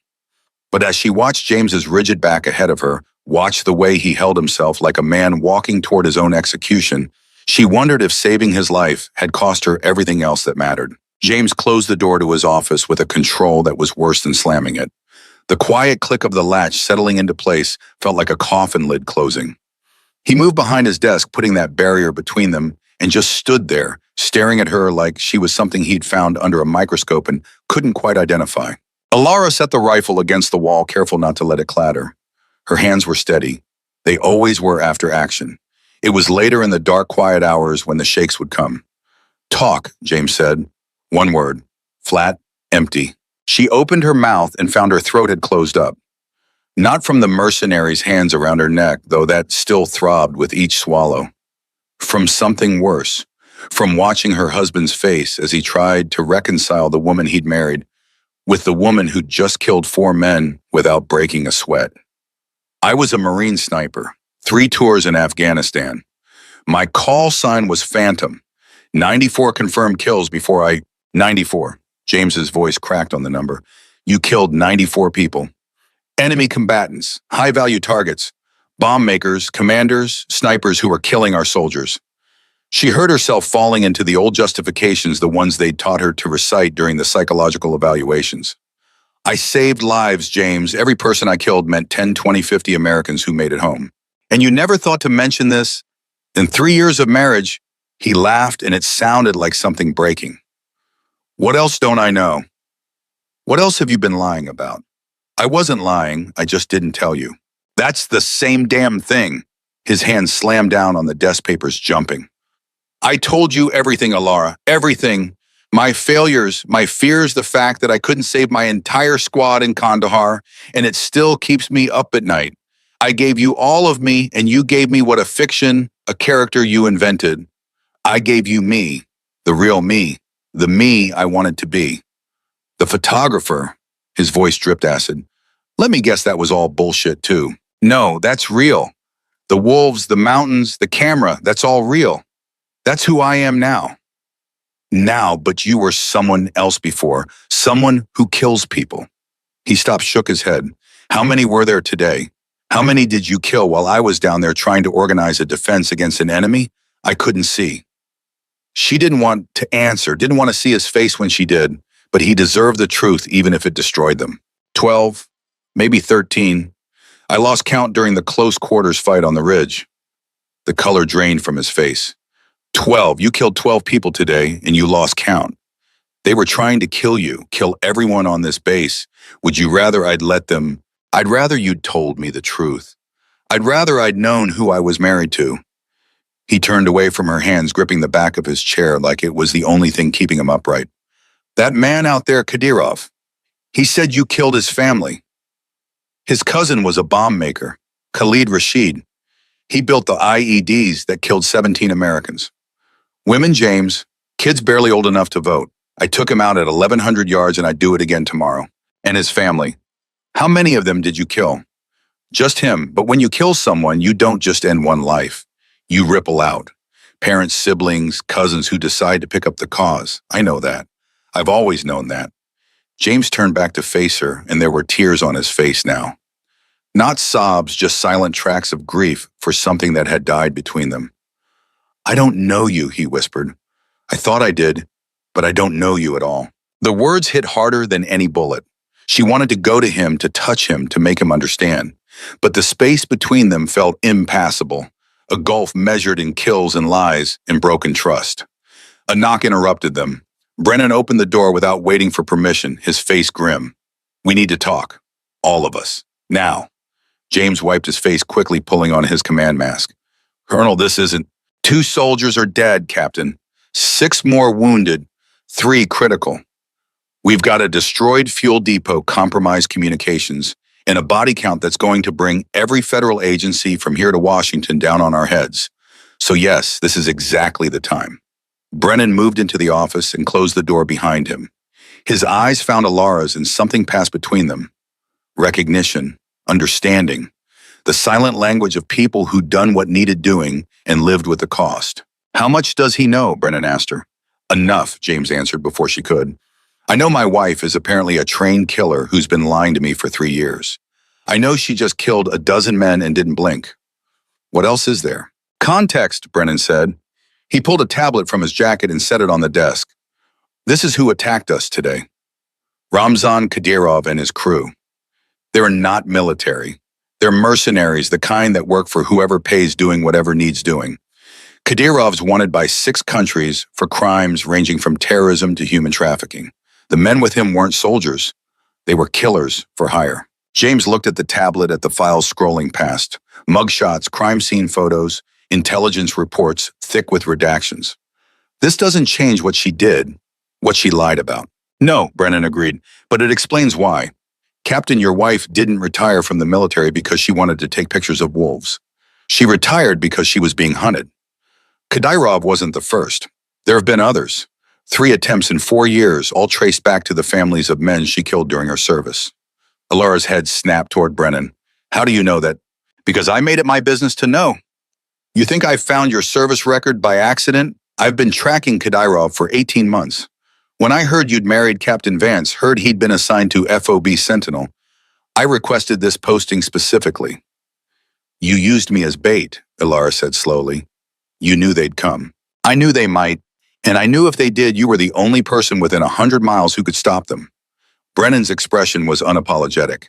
Speaker 1: But as she watched James's rigid back ahead of her, watched the way he held himself like a man walking toward his own execution, she wondered if saving his life had cost her everything else that mattered. James closed the door to his office with a control that was worse than slamming it. The quiet click of the latch settling into place felt like a coffin lid closing. He moved behind his desk, putting that barrier between them, and just stood there, staring at her like she was something he'd found under a microscope and couldn't quite identify. Alara set the rifle against the wall, careful not to let it clatter. Her hands were steady. They always were after action. It was later in the dark, quiet hours when the shakes would come. Talk, James said. One word. Flat, empty. She opened her mouth and found her throat had closed up. Not from the mercenary's hands around her neck, though that still throbbed with each swallow. From something worse. From watching her husband's face as he tried to reconcile the woman he'd married with the woman who'd just killed 4 men without breaking a sweat. I was a Marine sniper, 3 tours in Afghanistan. My call sign was Phantom. 94 confirmed kills before I... 94. James's voice cracked on the number. You killed 94 people. Enemy combatants, high-value targets, bomb makers, commanders, snipers who were killing our soldiers. She heard herself falling into the old justifications, the ones they'd taught her to recite during the psychological evaluations. I saved lives, James. Every person I killed meant 10, 20, 50 Americans who made it home. And you never thought to mention this? In 3 years of marriage, he laughed and it sounded like something breaking. What else don't I know? What else have you been lying about? I wasn't lying, I just didn't tell you. That's the same damn thing. His hand slammed down on the desk papers, jumping. I told you everything, Alara, everything. My failures, my fears, the fact that I couldn't save my entire squad in Kandahar, and it still keeps me up at night. I gave you all of me, and you gave me what a fiction, a character you invented. I gave you me, the real me, the me I wanted to be. The photographer, his voice dripped acid. Let me guess that was all bullshit too. No, that's real. The wolves, the mountains, the camera, that's all real. That's who I am now. Now, but you were someone else before, someone who kills people. He stopped, shook his head. How many were there today? How many did you kill while I was down there trying to organize a defense against an enemy I couldn't see? She didn't want to answer, didn't want to see his face when she did, but he deserved the truth even if it destroyed them. 12, maybe 13. I lost count during the close quarters fight on the ridge. The color drained from his face. 12. You killed 12 people today, and you lost count. They were trying to kill you, kill everyone on this base. Would you rather I'd let them? I'd rather you'd told me the truth. I'd rather I'd known who I was married to. He turned away from her hands, gripping the back of his chair like it was the only thing keeping him upright. That man out there, Kadyrov, he said you killed his family. His cousin was a bomb maker, Khalid Rashid. He built the IEDs that killed 17 Americans. Women, James, kids barely old enough to vote. I took him out at 1,100 yards and I'd do it again tomorrow. And his family. How many of them did you kill? Just him, but when you kill someone, you don't just end one life. You ripple out. Parents, siblings, cousins who decide to pick up the cause. I know that. I've always known that. James turned back to face her, and there were tears on his face now. Not sobs, just silent tracks of grief for something that had died between them. I don't know you, he whispered. I thought I did, but I don't know you at all. The words hit harder than any bullet. She wanted to go to him, to touch him, to make him understand. But the space between them felt impassable, a gulf measured in kills and lies and broken trust. A knock interrupted them. Brennan opened the door without waiting for permission, his face grim. We need to talk. All of us. Now. James wiped his face quickly, pulling on his command mask. Colonel, this isn't... 2 soldiers are dead, Captain. 6 more wounded. 3 critical. We've got a destroyed fuel depot, compromised communications, and a body count that's going to bring every federal agency from here to Washington down on our heads. So yes, this is exactly the time. Brennan moved into the office and closed the door behind him. His eyes found Alara's and something passed between them. Recognition, understanding, the silent language of people who'd done what needed doing and lived with the cost. How much does he know? Brennan asked her. Enough, James answered before she could. I know my wife is apparently a trained killer who's been lying to me for 3 years. I know she just killed a dozen men and didn't blink. What else is there? Context, Brennan said. He pulled a tablet from his jacket and set it on the desk. This is who attacked us today. Ramzan Kadyrov and his crew. They're not military. They're mercenaries, the kind that work for whoever pays doing whatever needs doing. Kadyrov's wanted by 6 countries for crimes ranging from terrorism to human trafficking. The men with him weren't soldiers. They were killers for hire. James looked at the tablet, at the files scrolling past. Mugshots, crime scene photos, intelligence reports thick with redactions. This doesn't change what she did, what she lied about. No, Brennan agreed, but it explains why. Captain, your wife didn't retire from the military because she wanted to take pictures of wolves. She retired because she was being hunted. Kadyrov wasn't the first. There have been others. 3 attempts in 4 years, all traced back to the families of men she killed during her service. Alara's head snapped toward Brennan. How do you know that? Because I made it my business to know. You think I found your service record by accident? I've been tracking Kadyrov for 18 months. When I heard you'd married Captain Vance, heard he'd been assigned to FOB Sentinel, I requested this posting specifically. You used me as bait, Alara said slowly. You knew they'd come. I knew they might, and I knew if they did, you were the only person within 100 miles who could stop them. Brennan's expression was unapologetic.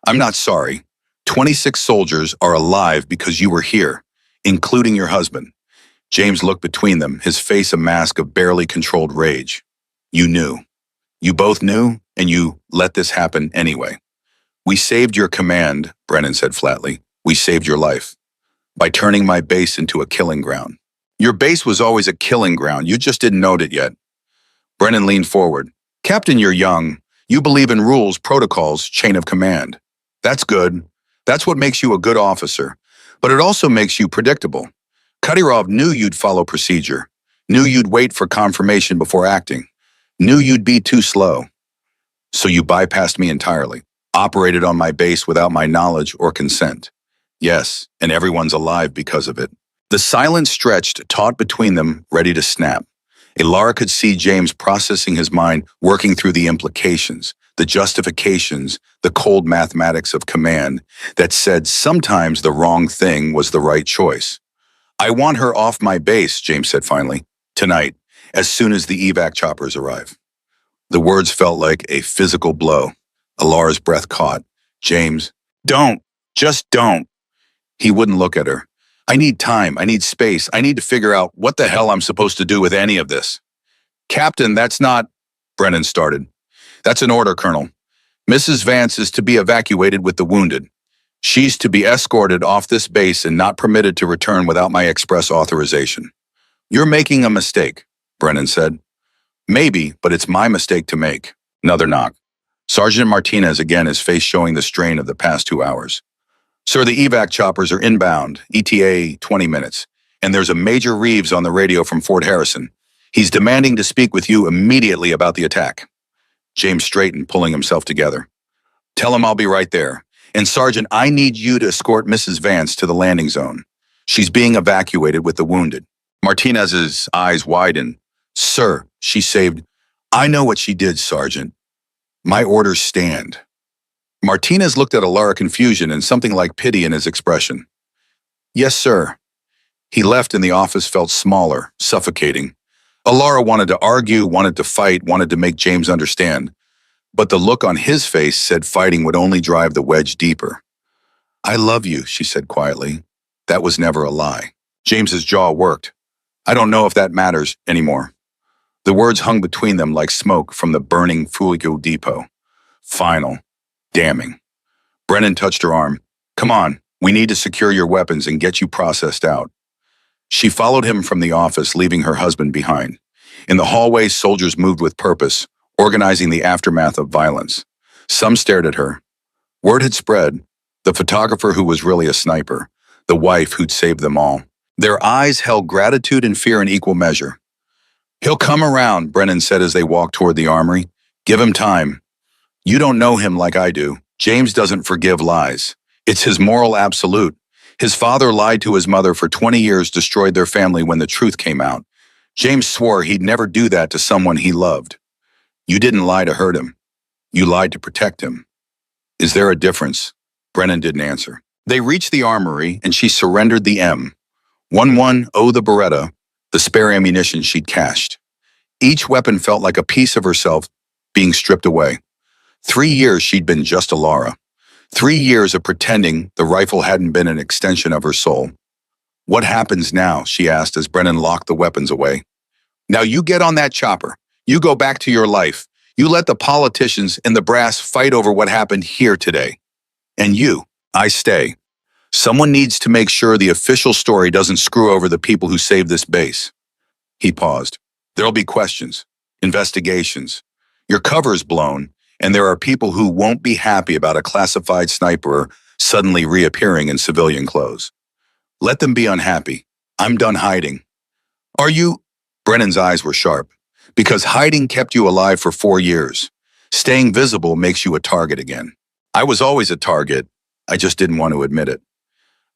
Speaker 1: I'm not sorry. 26 soldiers are alive because you were here, including your husband. James looked between them, his face a mask of barely controlled rage. You knew. You both knew, and you let this happen anyway. We saved your command, Brennan said flatly. We saved your life. By turning my base into a killing ground. Your base was always a killing ground, you just didn't know it yet. Brennan leaned forward. Captain, you're young. You believe in rules, protocols, chain of command. That's good. That's what makes you a good officer. But it also makes you predictable. Kadyrov knew you'd follow procedure, knew you'd wait for confirmation before acting, knew you'd be too slow. So you bypassed me entirely, operated on my base without my knowledge or consent. Yes, and everyone's alive because of it. The silence stretched, taut between them, ready to snap. Alara could see James processing his mind, working through the implications, the justifications, the cold mathematics of command that said sometimes the wrong thing was the right choice. I want her off my base, James said finally. Tonight, as soon as the evac choppers arrive. The words felt like a physical blow. Alara's breath caught. James, don't. Just don't. He wouldn't look at her. I need time. I need space. I need to figure out what the hell I'm supposed to do with any of this. Captain, that's not... Brennan started. That's an order, Colonel. Mrs. Vance is to be evacuated with the wounded. She's to be escorted off this base and not permitted to return without my express authorization. You're making a mistake, Brennan said. Maybe, but it's my mistake to make. Another knock. Sergeant Martinez again, his face showing the strain of the past 2 hours. Sir, the evac choppers are inbound, ETA 20 minutes, and there's a Major Reeves on the radio from Fort Harrison. He's demanding to speak with you immediately about the attack. James straightened, pulling himself together. Tell him I'll be right there. And Sergeant, I need you to escort Mrs. Vance to the landing zone. She's being evacuated with the wounded. Martinez's eyes widened. Sir, she saved... I know what she did, Sergeant. My orders stand. Martinez looked at Alara confusion and something like pity in his expression. Yes, sir. He left and the office felt smaller, suffocating. Alara wanted to argue, wanted to fight, wanted to make James understand. But the look on his face said fighting would only drive the wedge deeper. I love you, she said quietly. That was never a lie. James's jaw worked. I don't know if that matters anymore. The words hung between them like smoke from the burning Fuego depot. Final. Damning. Brennan touched her arm. Come on, we need to secure your weapons and get you processed out. She followed him from the office, leaving her husband behind. In the hallway, soldiers moved with purpose, organizing the aftermath of violence. Some stared at her. Word had spread. The photographer who was really a sniper. The wife who'd saved them all. Their eyes held gratitude and fear in equal measure. He'll come around, Brennan said as they walked toward the armory. Give him time. You don't know him like I do. James doesn't forgive lies. It's his moral absolute. His father lied to his mother for 20 years, destroyed their family when the truth came out. James swore he'd never do that to someone he loved. You didn't lie to hurt him. You lied to protect him. Is there a difference? Brennan didn't answer. They reached the armory and she surrendered the M11 the Beretta, the spare ammunition she'd cached. Each weapon felt like a piece of herself being stripped away. 3 years she'd been just Alara. 3 years of pretending the rifle hadn't been an extension of her soul. What happens now? She asked as Brennan locked the weapons away. Now you get on that chopper. You go back to your life. You let the politicians and the brass fight over what happened here today. And you, I stay. Someone needs to make sure the official story doesn't screw over the people who saved this base. He paused. There'll be questions, investigations. Your cover's blown, and there are people who won't be happy about a classified sniper suddenly reappearing in civilian clothes. Let them be unhappy. I'm done hiding. Are you? Brennan's eyes were sharp. Because hiding kept you alive for 4 years. Staying visible makes you a target again. I was always a target. I just didn't want to admit it.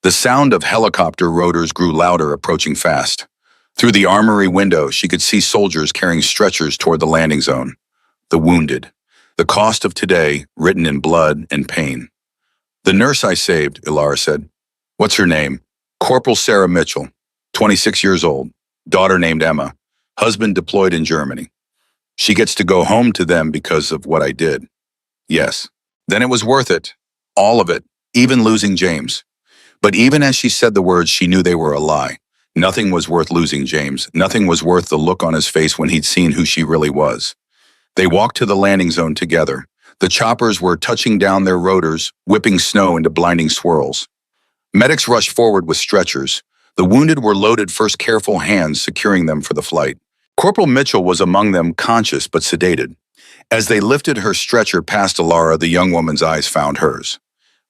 Speaker 1: The sound of helicopter rotors grew louder, approaching fast. Through the armory window, she could see soldiers carrying stretchers toward the landing zone. The wounded. The cost of today, written in blood and pain. The nurse I saved, Alara said. What's her name? Corporal Sarah Mitchell, 26 years old. Daughter named Emma. Husband deployed in Germany. She gets to go home to them because of what I did. Yes. Then it was worth it. All of it. Even losing James. But even as she said the words, she knew they were a lie. Nothing was worth losing James. Nothing was worth the look on his face when he'd seen who she really was. They walked to the landing zone together. The choppers were touching down their rotors, whipping snow into blinding swirls. Medics rushed forward with stretchers. The wounded were loaded, first careful hands securing them for the flight. Corporal Mitchell was among them, conscious but sedated. As they lifted her stretcher past Alara, the young woman's eyes found hers.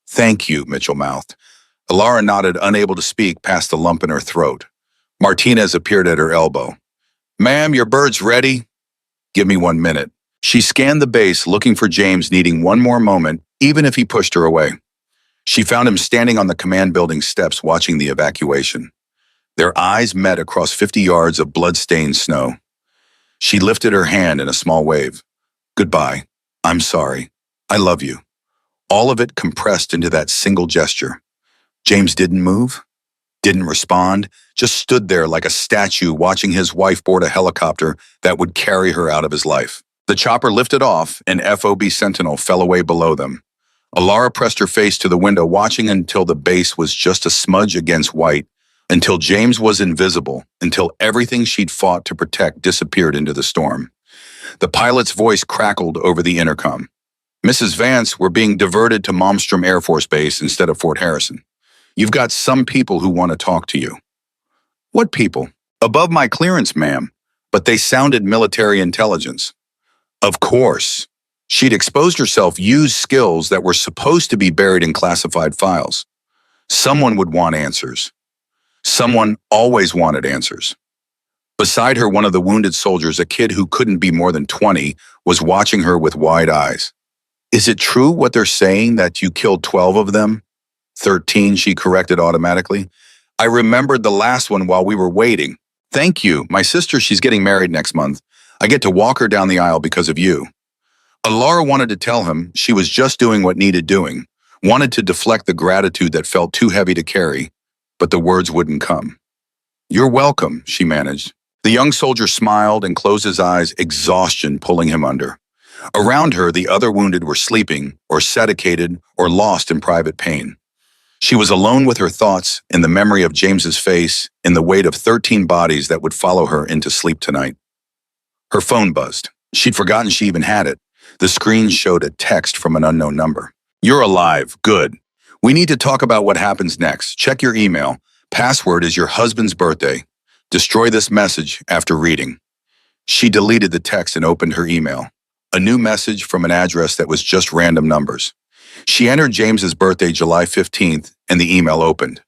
Speaker 1: Thank you, Mitchell mouthed. Alara nodded, unable to speak past the lump in her throat. Martinez appeared at her elbow. Ma'am, your bird's ready? Give me 1 minute. She scanned the base, looking for James, needing one more moment, even if he pushed her away. She found him standing on the command building steps watching the evacuation. Their eyes met across 50 yards of blood-stained snow. She lifted her hand in a small wave. Goodbye. I'm sorry. I love you. All of it compressed into that single gesture. James didn't move, didn't respond, just stood there like a statue watching his wife board a helicopter that would carry her out of his life. The chopper lifted off, and FOB Sentinel fell away below them. Alara pressed her face to the window, watching until the base was just a smudge against white, until James was invisible, until everything she'd fought to protect disappeared into the storm. The pilot's voice crackled over the intercom. Mrs. Vance, we're being diverted to Malmstrom Air Force Base instead of Fort Harrison. You've got some people who want to talk to you. What people? Above my clearance, ma'am, but they sounded military intelligence. Of course. She'd exposed herself, used skills that were supposed to be buried in classified files. Someone would want answers. Someone always wanted answers. Beside her, one of the wounded soldiers, a kid who couldn't be more than 20, was watching her with wide eyes. Is it true what they're saying, that you killed 12 of them? 13, she corrected automatically. I remembered the last one while we were waiting. Thank you. My sister, she's getting married next month. I get to walk her down the aisle because of you. Alara wanted to tell him she was just doing what needed doing, wanted to deflect the gratitude that felt too heavy to carry, but the words wouldn't come. You're welcome, she managed. The young soldier smiled and closed his eyes, exhaustion pulling him under. Around her, the other wounded were sleeping, or sedated, or lost in private pain. She was alone with her thoughts, in the memory of James's face, in the weight of 13 bodies that would follow her into sleep tonight. Her phone buzzed. She'd forgotten she even had it. The screen showed a text from an unknown number. You're alive. Good. We need to talk about what happens next. Check your email. Password is your husband's birthday. Destroy this message after reading. She deleted the text and opened her email. A new message from an address that was just random numbers. She entered James's birthday, July 15th, and the email opened.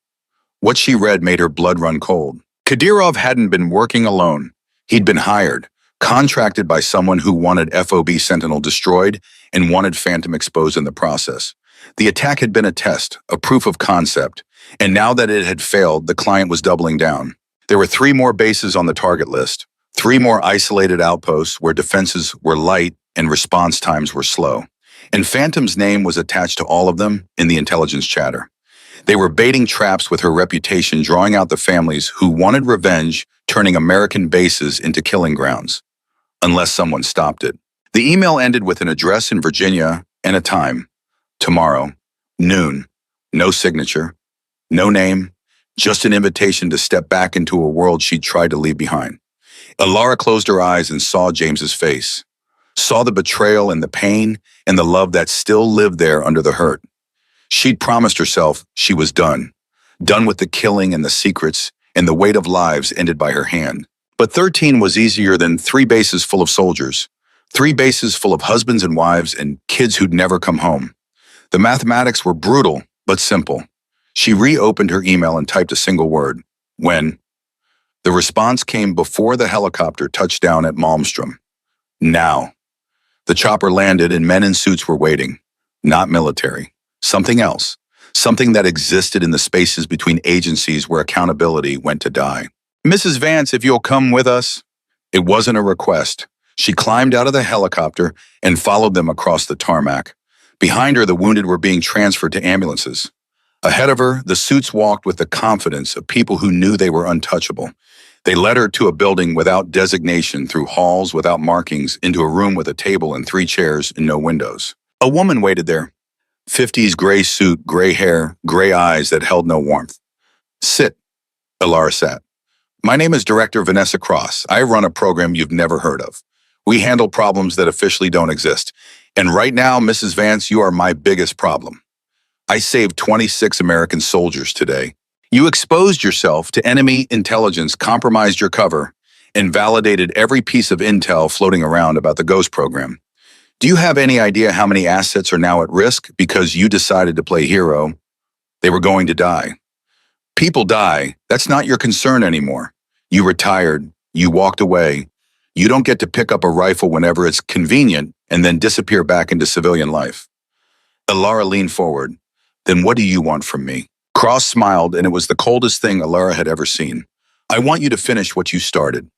Speaker 1: What she read made her blood run cold. Kadyrov hadn't been working alone. He'd been hired, contracted by someone who wanted FOB Sentinel destroyed and wanted Phantom exposed in the process. The attack had been a test, a proof of concept, and now that it had failed, the client was doubling down. There were 3 more bases on the target list, 3 more isolated outposts where defenses were light and response times were slow. And Phantom's name was attached to all of them in the intelligence chatter. They were baiting traps with her reputation, drawing out the families who wanted revenge, turning American bases into killing grounds. Unless someone stopped it. The email ended with an address in Virginia and a time. Tomorrow, noon. No signature, no name, just an invitation to step back into a world she'd tried to leave behind. Alara closed her eyes and saw James's face. Saw the betrayal and the pain and the love that still lived there under the hurt. She'd promised herself she was done. Done with the killing and the secrets, and the weight of lives ended by her hand. But 13 was easier than 3 bases full of soldiers. 3 bases full of husbands and wives and kids who'd never come home. The mathematics were brutal, but simple. She reopened her email and typed a single word. When? The response came before the helicopter touched down at Malmstrom. Now. The chopper landed and men in suits were waiting. Not military. Something else. Something that existed in the spaces between agencies where accountability went to die. Mrs. Vance, if you'll come with us. It wasn't a request. She climbed out of the helicopter and followed them across the tarmac. Behind her, the wounded were being transferred to ambulances. Ahead of her, the suits walked with the confidence of people who knew they were untouchable. They led her to a building without designation, through halls without markings, into a room with a table and 3 chairs and no windows. A woman waited there. 50s gray suit, gray hair, gray eyes that held no warmth. Sit, Alara sat. My name is Director Vanessa Cross. I run a program you've never heard of. We handle problems that officially don't exist. And right now, Mrs. Vance, you are my biggest problem. I saved 26 American soldiers today. You exposed yourself to enemy intelligence, compromised your cover, and validated every piece of intel floating around about the Ghost program. Do you have any idea how many assets are now at risk because you decided to play hero? They were going to die. People die. That's not your concern anymore. You retired. You walked away. You don't get to pick up a rifle whenever it's convenient and then disappear back into civilian life. Alara leaned forward. Then what do you want from me? Cross smiled, and it was the coldest thing Alara had ever seen. I want you to finish what you started.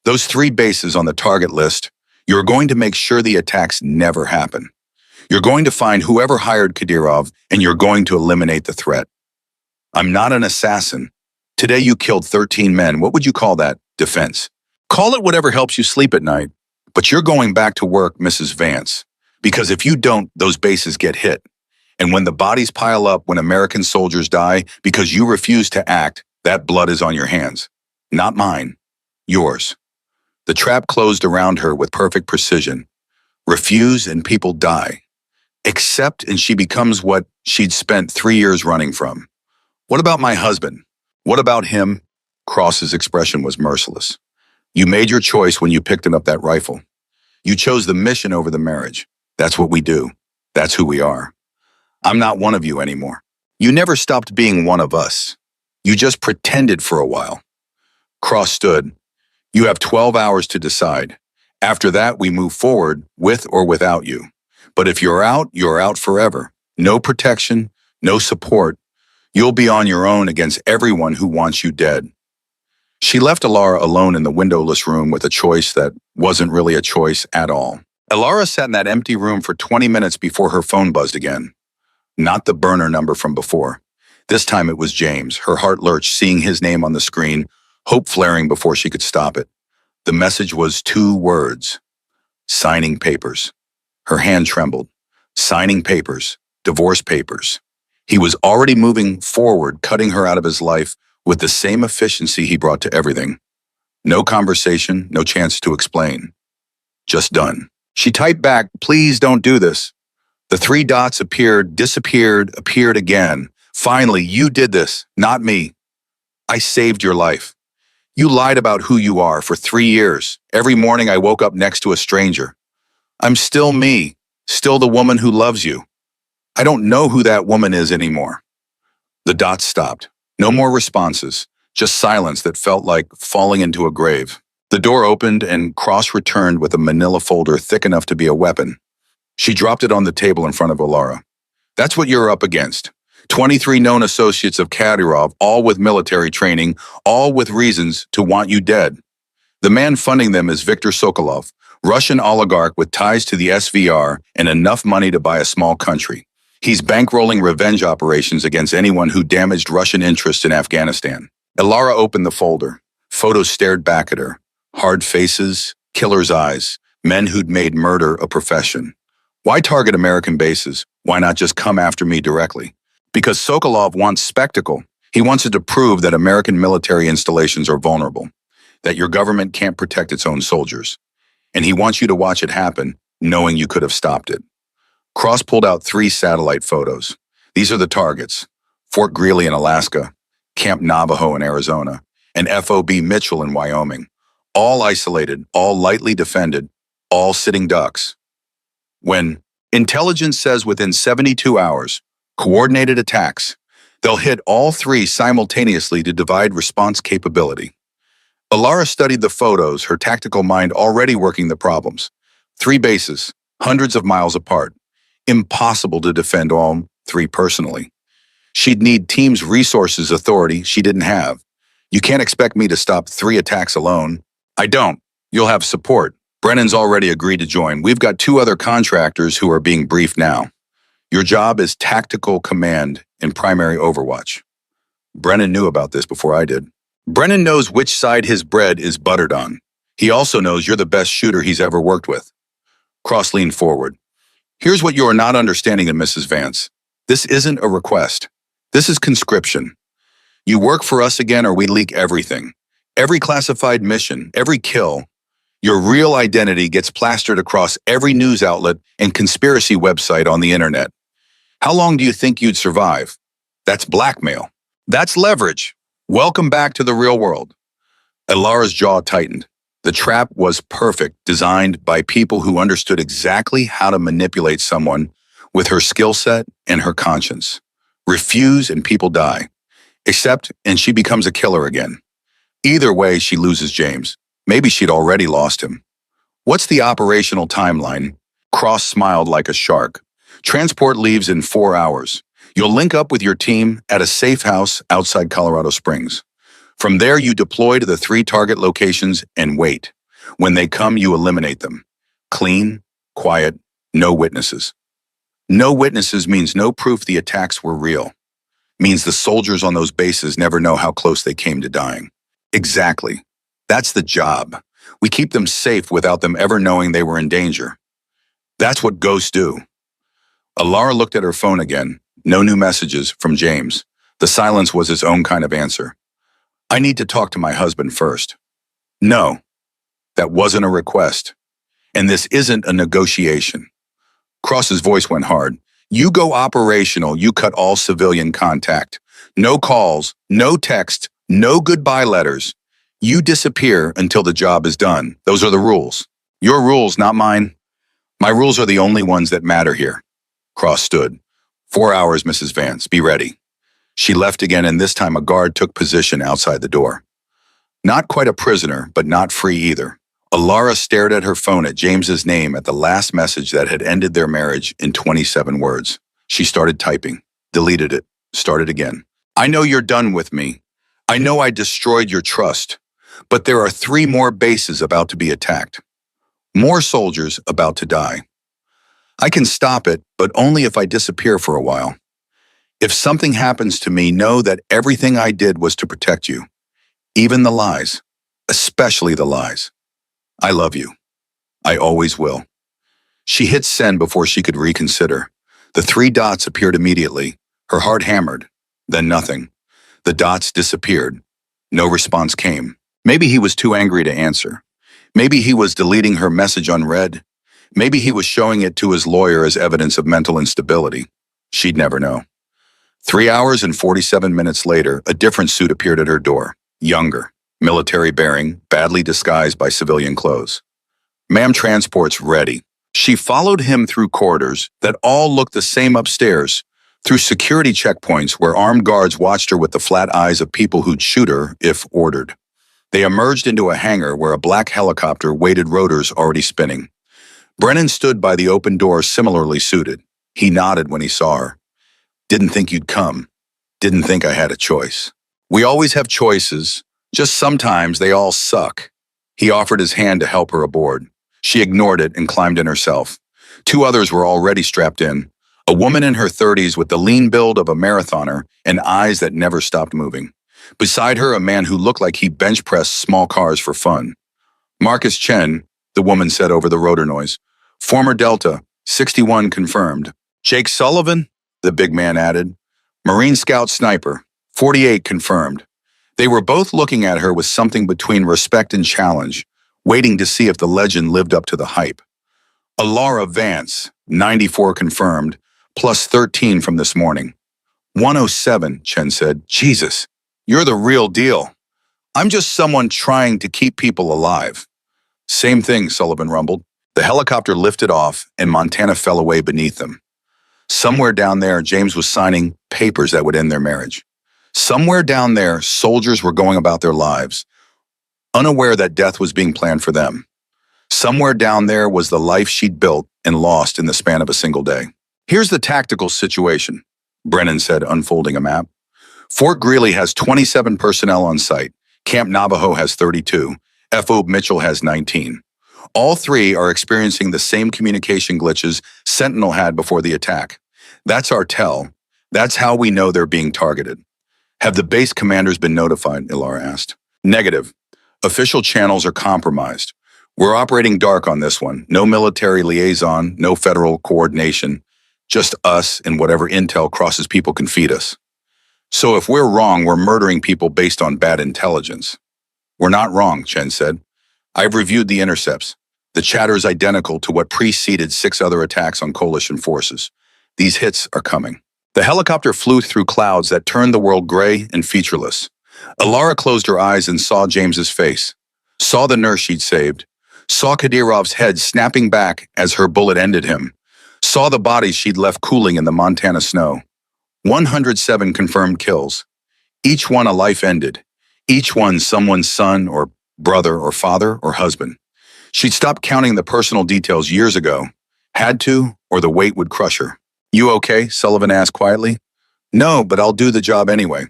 Speaker 1: Those 3 bases on the target list, you're going to make sure the attacks never happen. You're going to find whoever hired Kadyrov, and you're going to eliminate the threat. I'm not an assassin. Today you killed 13 men. What would you call that? Defense. Call it whatever helps you sleep at night. But you're going back to work, Mrs. Vance. Because if you don't, those bases get hit. And when the bodies pile up, when American soldiers die because you refuse to act, that blood is on your hands. Not mine. Yours. The trap closed around her with perfect precision. Refuse and people die. Accept and she becomes what she'd spent 3 years running from. What about my husband? What about him? Cross's expression was merciless. You made your choice when you picked up that rifle. You chose the mission over the marriage. That's what we do. That's who we are. I'm not one of you anymore. You never stopped being one of us. You just pretended for a while. Cross stood. You have 12 hours to decide. After that, we move forward with or without you. But if you're out forever. No protection, no support. You'll be on your own against everyone who wants you dead. She left Alara alone in the windowless room with a choice that wasn't really a choice at all. Alara sat in that empty room for 20 minutes before her phone buzzed again. Not the burner number from before. This time it was James. Her heart lurched, seeing his name on the screen, hope flaring before she could stop it. The message was 2 words: signing papers. Her hand trembled. Signing papers. Divorce papers. He was already moving forward, cutting her out of his life with the same efficiency he brought to everything. No conversation, no chance to explain. Just done. She typed back, "Please don't do this." The 3 dots appeared, disappeared, appeared again. "Finally, you did this, not me. I saved your life. You lied about who you are for 3 years. Every morning I woke up next to a stranger. I'm still me, still the woman who loves you. I don't know who that woman is anymore." The dots stopped. No more responses, just silence that felt like falling into a grave. The door opened and Cross returned with a manila folder thick enough to be a weapon. She dropped it on the table in front of Alara. "That's what you're up against. 23 known associates of Kadyrov, all with military training, all with reasons to want you dead. The man funding them is Viktor Sokolov, Russian oligarch with ties to the SVR and enough money to buy a small country. He's bankrolling revenge operations against anyone who damaged Russian interests in Afghanistan." Alara opened the folder. Photos stared back at her. Hard faces, killer's eyes, men who'd made murder a profession. Why target American bases? Why not just come after me directly? Because Sokolov wants spectacle. He wants it to prove that American military installations are vulnerable, that your government can't protect its own soldiers. And he wants you to watch it happen, knowing you could have stopped it. Cross pulled out 3 satellite photos. These are the targets: Fort Greely in Alaska, Camp Navajo in Arizona, and FOB Mitchell in Wyoming. All isolated, all lightly defended, all sitting ducks. When intelligence says within 72 hours, coordinated attacks, they'll hit all 3 simultaneously to divide response capability. Alara studied the photos, her tactical mind already working the problems. 3 bases, hundreds of miles apart. Impossible to defend all 3 personally. She'd need teams, resources, authority she didn't have. "You can't expect me to stop 3 attacks alone." "I don't. You'll have support. Brennan's already agreed to join. We've got 2 other contractors who are being briefed now. Your job is tactical command in primary overwatch." Brennan knew about this before I did. Brennan knows which side his bread is buttered on. He also knows you're the best shooter he's ever worked with. Cross leaned forward. "Here's what you are not understanding to Mrs. Vance. This isn't a request. This is conscription. You work for us again or we leak everything. Every classified mission, every kill. Your real identity gets plastered across every news outlet and conspiracy website on the internet. How long do you think you'd survive? That's blackmail. That's leverage. Welcome back to the real world." Alara's jaw tightened. The trap was perfect, designed by people who understood exactly how to manipulate someone with her skill set and her conscience. Refuse and people die. Accept and she becomes a killer again. Either way, she loses James. Maybe she'd already lost him. "What's the operational timeline?" Cross smiled like a shark. "Transport leaves in 4 hours. You'll link up with your team at a safe house outside Colorado Springs. From there, you deploy to the 3 target locations and wait. When they come, you eliminate them. Clean, quiet, no witnesses. No witnesses means no proof the attacks were real. Means the soldiers on those bases never know how close they came to dying." Exactly. That's the job. We keep them safe without them ever knowing they were in danger. That's what ghosts do. Alara looked at her phone again. No new messages from James. The silence was his own kind of answer. "I need to talk to my husband first." No, that wasn't a request. And this isn't a negotiation. Cross's voice went hard. "You go operational, you cut all civilian contact. No calls, no text, no goodbye letters. You disappear until the job is done. Those are the rules. Your rules, not mine. My rules are the only ones that matter here." Cross stood. 4 hours, Mrs. Vance. Be ready." She left again, and this time a guard took position outside the door. Not quite a prisoner, but not free either. Alara stared at her phone at James's name at the last message that had ended their marriage in 27 words. She started typing, deleted it, started again. "I know you're done with me. I know I destroyed your trust. But there are 3 more bases about to be attacked. More soldiers about to die. I can stop it, but only if I disappear for a while. If something happens to me, know that everything I did was to protect you. Even the lies. Especially the lies. I love you. I always will. She hit send before she could reconsider. The 3 dots appeared immediately. Her heart hammered. Then nothing. The dots disappeared. No response came. Maybe he was too angry to answer. Maybe he was deleting her message unread. Maybe he was showing it to his lawyer as evidence of mental instability. She'd never know. 3 hours and 47 minutes later, a different suit appeared at her door. Younger, military bearing, badly disguised by civilian clothes. Ma'am, transport's ready. She followed him through corridors that all looked the same upstairs, through security checkpoints where armed guards watched her with the flat eyes of people who'd shoot her if ordered. They emerged into a hangar where a black helicopter waited, rotors already spinning. Brennan stood by the open door, similarly suited. He nodded when he saw her. Didn't think you'd come. Didn't think I had a choice. We always have choices, just sometimes they all suck. He offered his hand to help her aboard. She ignored it and climbed in herself. 2 others were already strapped in. A woman in her 30s with the lean build of a marathoner and eyes that never stopped moving. Beside her, a man who looked like he bench-pressed small cars for fun. Marcus Chen, the woman said over the rotor noise. Former Delta, 61 confirmed. Jake Sullivan, the big man added. Marine Scout Sniper, 48 confirmed. They were both looking at her with something between respect and challenge, waiting to see if the legend lived up to the hype. Alara Vance, 94 confirmed, plus 13 from this morning. 107, Chen said. Jesus, you're the real deal. I'm just someone trying to keep people alive. Same thing, Sullivan rumbled. The helicopter lifted off, and Montana fell away beneath them. Somewhere down there, James was signing papers that would end their marriage. Somewhere down there, soldiers were going about their lives, unaware that death was being planned for them. Somewhere down there was the life she'd built and lost in the span of a single day. Here's the tactical situation, Brennan said, unfolding a map. Fort Greely has 27 personnel on site. Camp Navajo has 32. FO Mitchell has 19. All 3 are experiencing the same communication glitches Sentinel had before the attack. That's our tell. That's how we know they're being targeted. Have the base commanders been notified? Ilara asked. Negative. Official channels are compromised. We're operating dark on this one. No military liaison, no federal coordination. Just us and whatever intel crosses people can feed us. So if we're wrong, we're murdering people based on bad intelligence. We're not wrong, Chen said. I've reviewed the intercepts. The chatter is identical to what preceded 6 other attacks on coalition forces. These hits are coming. The helicopter flew through clouds that turned the world gray and featureless. Alara closed her eyes and saw James's face. Saw the nurse she'd saved. Saw Kadirov's head snapping back as her bullet ended him. Saw the bodies she'd left cooling in the Montana snow. 107 confirmed kills. Each one a life ended. Each one someone's son or brother or father or husband. She'd stopped counting the personal details years ago. Had to, or the weight would crush her. You okay? Sullivan asked quietly. No, but I'll do the job anyway.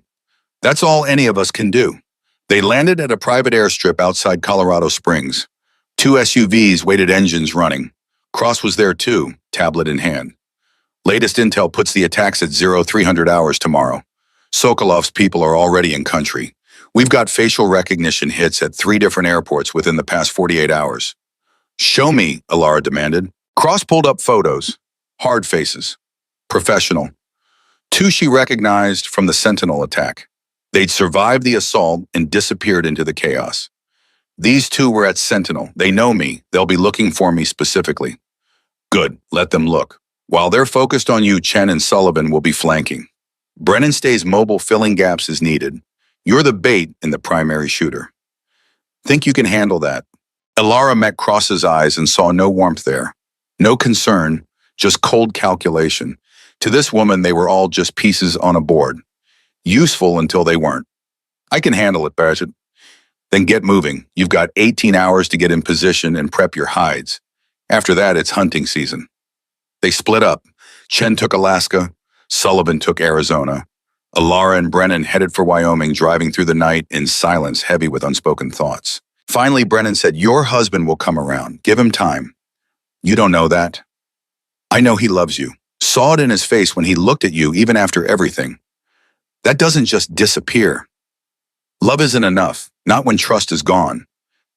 Speaker 1: That's all any of us can do. They landed at a private airstrip outside Colorado Springs. 2 SUVs waited, engines running. Cross was there too, tablet in hand. Latest intel puts the attacks at 0300 hours tomorrow. Sokolov's people are already in country. We've got facial recognition hits at 3 different airports within the past 48 hours. Show me, Alara demanded. Cross pulled up photos. Hard faces. Professional. 2 she recognized from the Sentinel attack. They'd survived the assault and disappeared into the chaos. These 2 were at Sentinel. They know me. They'll be looking for me specifically. Good. Let them look. While they're focused on you, Chen and Sullivan will be flanking. Brennan stays mobile, filling gaps as needed. You're the bait and the primary shooter. Think you can handle that? Alara met Cross's eyes and saw no warmth there. No concern, just cold calculation. To this woman, they were all just pieces on a board. Useful until they weren't. I can handle it, Badgett. Then get moving. You've got 18 hours to get in position and prep your hides. After that, it's hunting season. They split up. Chen took Alaska. Sullivan took Arizona. Alara and Brennan headed for Wyoming, driving through the night in silence heavy with unspoken thoughts. Finally, Brennan said, "Your husband will come around. Give him time." "You don't know that." "I know he loves you. Saw it in his face when he looked at you even after everything. That doesn't just disappear. Love isn't enough, not when trust is gone.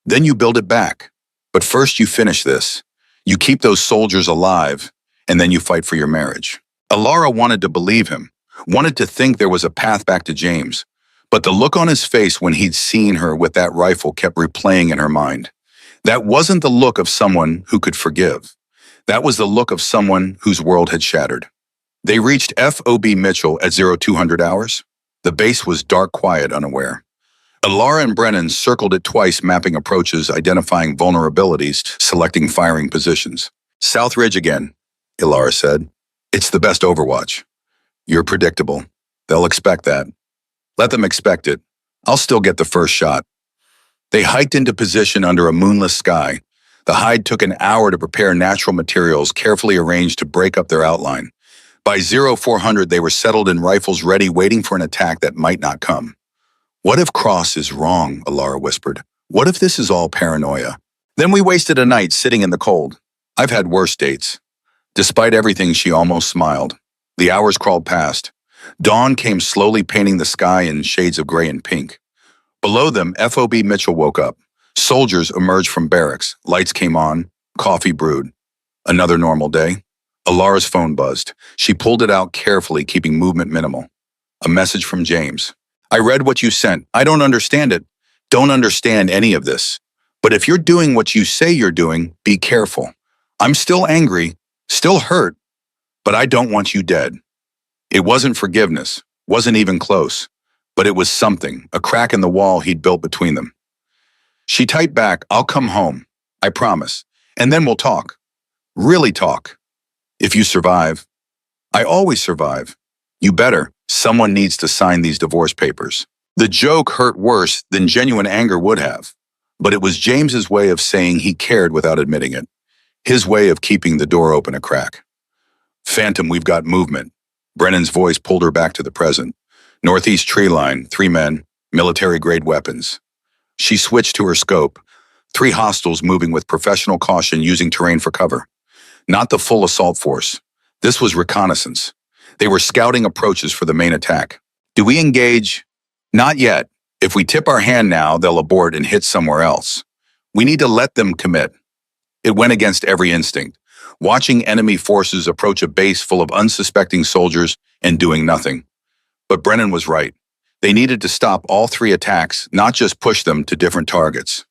Speaker 1: Then you build it back. But first you finish this. You keep those soldiers alive, and then you fight for your marriage." Alara wanted to believe him, wanted to think there was a path back to James. But the look on his face when he'd seen her with that rifle kept replaying in her mind. That wasn't the look of someone who could forgive. That was the look of someone whose world had shattered. They reached FOB Mitchell at 0200 hours. The base was dark, quiet, unaware. Alara and Brennan circled it twice, mapping approaches, identifying vulnerabilities, selecting firing positions. "South Ridge again," Alara said. "It's the best overwatch. You're predictable. They'll expect that. Let them expect it. I'll still get the first shot." They hiked into position under a moonless sky. The hide took an hour to prepare, natural materials carefully arranged to break up their outline. By 0400, they were settled in rifles ready, waiting for an attack that might not come. "What if Cross is wrong?" Alara whispered. "What if this is all paranoia? Then we wasted a night sitting in the cold. I've had worse dates." Despite everything, she almost smiled. The hours crawled past. Dawn came slowly, painting the sky in shades of gray and pink. Below them, FOB Mitchell woke up. Soldiers emerged from barracks. Lights came on. Coffee brewed. Another normal day. Alara's phone buzzed. She pulled it out carefully, keeping movement minimal. A message from James. "I read what you sent. I don't understand it. Don't understand any of this. But if you're doing what you say you're doing, be careful. I'm still angry, still hurt, but I don't want you dead." It wasn't forgiveness, wasn't even close, but it was something, a crack in the wall he'd built between them. She typed back, "I'll come home, I promise, and then we'll talk. Really talk. If you survive." "I always survive." "You better. Someone needs to sign these divorce papers." The joke hurt worse than genuine anger would have, but it was James's way of saying he cared without admitting it. His way of keeping the door open a crack. "Phantom, we've got movement." Brennan's voice pulled her back to the present. "Northeast tree line, 3 men, military-grade weapons." She switched to her scope. 3 hostiles moving with professional caution, using terrain for cover. Not the full assault force. This was reconnaissance. They were scouting approaches for the main attack. "Do we engage?" "Not yet. If we tip our hand now, they'll abort and hit somewhere else. We need to let them commit." It went against every instinct. Watching enemy forces approach a base full of unsuspecting soldiers and doing nothing. But Brennan was right. They needed to stop all 3 attacks, not just push them to different targets.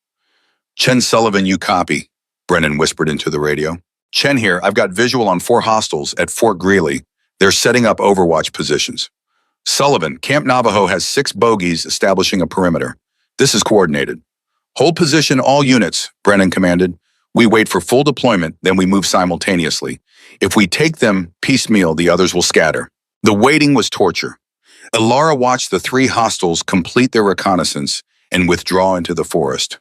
Speaker 1: "Chen Sullivan, you copy," Brennan whispered into the radio. "Chen here, I've got visual on 4 hostiles at Fort Greeley. They're setting up overwatch positions." "Sullivan, Camp Navajo has 6 bogies establishing a perimeter. This is coordinated." "Hold position all units," Brennan commanded. "We wait for full deployment, then we move simultaneously. If we take them piecemeal, the others will scatter." The waiting was torture. Alara watched the 3 hostiles complete their reconnaissance and withdraw into the forest.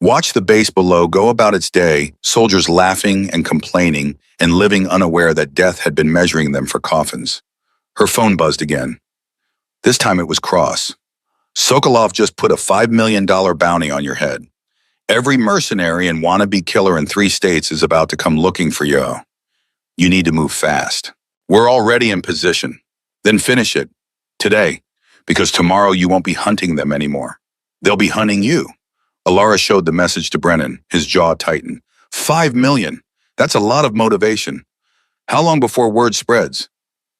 Speaker 1: Watch the base below go about its day, soldiers laughing and complaining and living unaware that death had been measuring them for coffins. Her phone buzzed again. This time it was Cross. "Sokolov just put a $5 million bounty on your head. Every mercenary and wannabe killer in 3 states is about to come looking for you. You need to move fast. We're already in position. Then finish it. Today. Because tomorrow you won't be hunting them anymore. They'll be hunting you." Alara showed the message to Brennan, his jaw tightened. 5 million. That's a lot of motivation. How long before word spreads?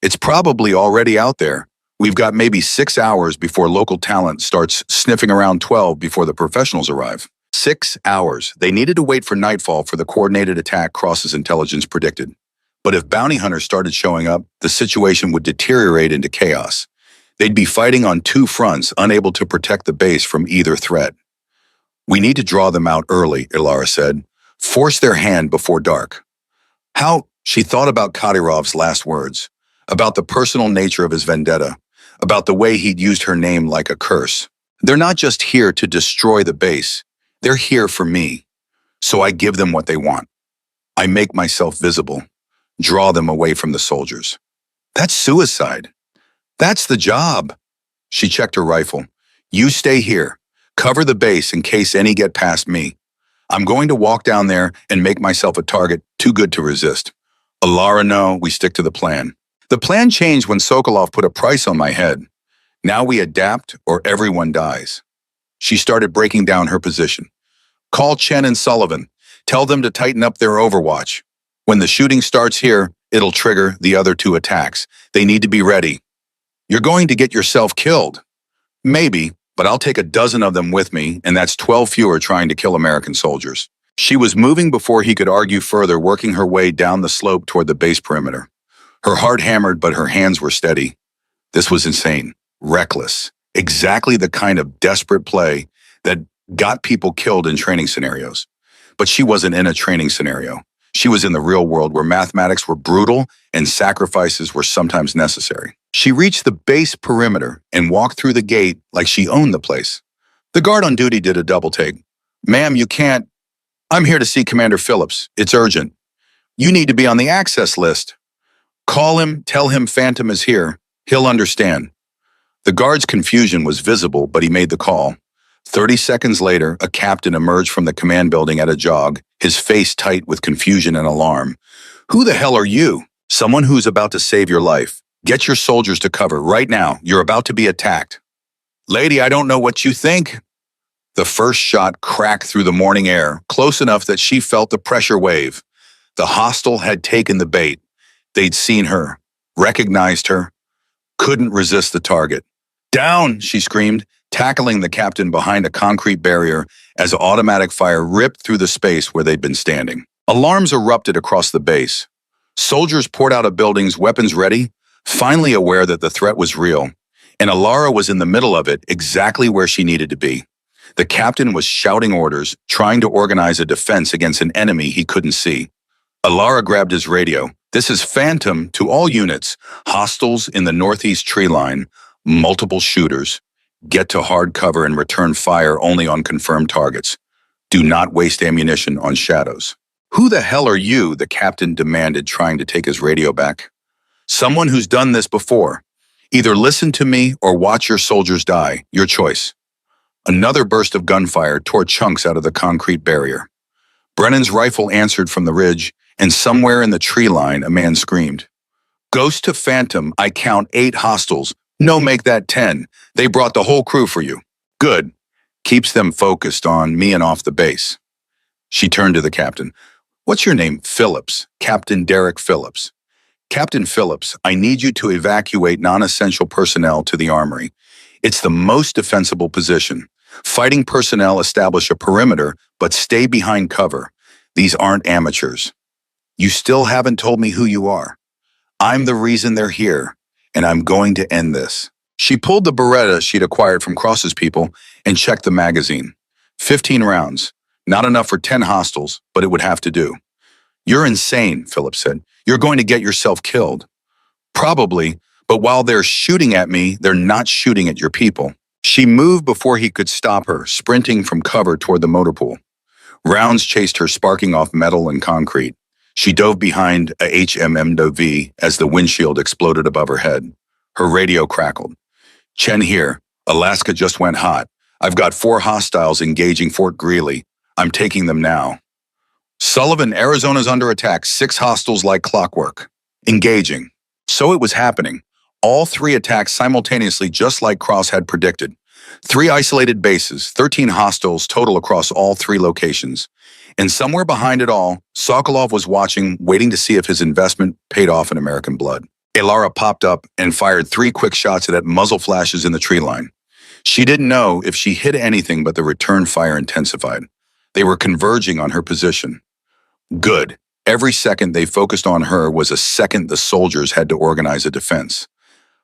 Speaker 1: It's probably already out there. We've got maybe 6 hours before local talent starts sniffing around 12 before the professionals arrive. 6 hours. They needed to wait for nightfall for the coordinated attack Cross's intelligence predicted. But if bounty hunters started showing up, the situation would deteriorate into chaos. They'd be fighting on 2 fronts, unable to protect the base from either threat. "We need to draw them out early," Alara said. "Force their hand before dark." How? She thought about Kadyrov's last words, about the personal nature of his vendetta, about the way he'd used her name like a curse. "They're not just here to destroy the base. They're here for me. So I give them what they want. I make myself visible, draw them away from the soldiers." That's suicide. That's the job. She checked her rifle. You stay here. Cover the base in case any get past me. I'm going to walk down there and make myself a target too good to resist. Alara, no, we stick to the plan. The plan changed when Sokolov put a price on my head. Now we adapt or everyone dies. She started breaking down her position. Call Chen and Sullivan. Tell them to tighten up their overwatch. When the shooting starts here, it'll trigger the other two attacks. They need to be ready. You're going to get yourself killed. Maybe, but I'll take a dozen of them with me, and that's 12 fewer trying to kill American soldiers. She was moving before he could argue further, working her way down the slope toward the base perimeter. Her heart hammered, but her hands were steady. This was insane, reckless, exactly the kind of desperate play that got people killed in training scenarios. But she wasn't in a training scenario. She was in the real world where mathematics were brutal and sacrifices were sometimes necessary. She reached the base perimeter and walked through the gate like she owned the place. The guard on duty did a double take. Ma'am, you can't. I'm here to see Commander Phillips. It's urgent. You need to be on the access list. Call him, tell him Phantom is here. He'll understand. The guard's confusion was visible, but he made the call. 30 seconds later, a captain emerged from the command building at a jog, his face tight with confusion and alarm. Who the hell are you? Someone who's about to save your life. Get your soldiers to cover right now. You're about to be attacked. Lady, I don't know what you think. The first shot cracked through the morning air, close enough that she felt the pressure wave. The hostile had taken the bait. They'd seen her, recognized her, couldn't resist the target. Down, she screamed, tackling the captain behind a concrete barrier as automatic fire ripped through the space where they'd been standing. Alarms erupted across the base. Soldiers poured out of buildings, weapons ready, finally aware that the threat was real. And Alara was in the middle of it, exactly where she needed to be. The captain was shouting orders, trying to organize a defense against an enemy he couldn't see. Alara grabbed his radio. This is Phantom to all units. Hostiles in the northeast tree line. Multiple shooters. Get to hard cover and return fire only on confirmed targets. Do not waste ammunition on shadows. Who the hell are you? The captain demanded, trying to take his radio back. Someone who's done this before. Either listen to me or watch your soldiers die. Your choice. Another burst of gunfire tore chunks out of the concrete barrier. Brennan's rifle answered from the ridge, and somewhere in the tree line, a man screamed. Ghost to Phantom, I count 8 hostiles. No, make that 10. They brought the whole crew for you. Good. Keeps them focused on me and off the base. She turned to the captain. What's your name? Phillips. Captain Derek Phillips. Captain Phillips, I need you to evacuate non-essential personnel to the armory. It's the most defensible position. Fighting personnel establish a perimeter, but stay behind cover. These aren't amateurs. You still haven't told me who you are. I'm the reason they're here, and I'm going to end this. She pulled the Beretta she'd acquired from Cross's people and checked the magazine. 15 rounds. Not enough for 10 hostiles, but it would have to do. You're insane, Phillips said. You're going to get yourself killed. Probably, but while they're shooting at me, they're not shooting at your people. She moved before he could stop her, sprinting from cover toward the motor pool. Rounds chased her, sparking off metal and concrete. She dove behind a HMMW as the windshield exploded above her head. Her radio crackled. Chen here. Alaska just went hot. I've got 4 hostiles engaging Fort Greely. I'm taking them now. Sullivan, Arizona's under attack. 6 hostiles like clockwork. Engaging. So it was happening. All 3 attacks simultaneously, just like Cross had predicted. 3 isolated bases, 13 hostiles total across all 3 locations. And somewhere behind it all, Sokolov was watching, waiting to see if his investment paid off in American blood. Alara popped up and fired 3 quick shots at muzzle flashes in the tree line. She didn't know if she hit anything, but the return fire intensified. They were converging on her position. Good. Every second they focused on her was a second the soldiers had to organize a defense.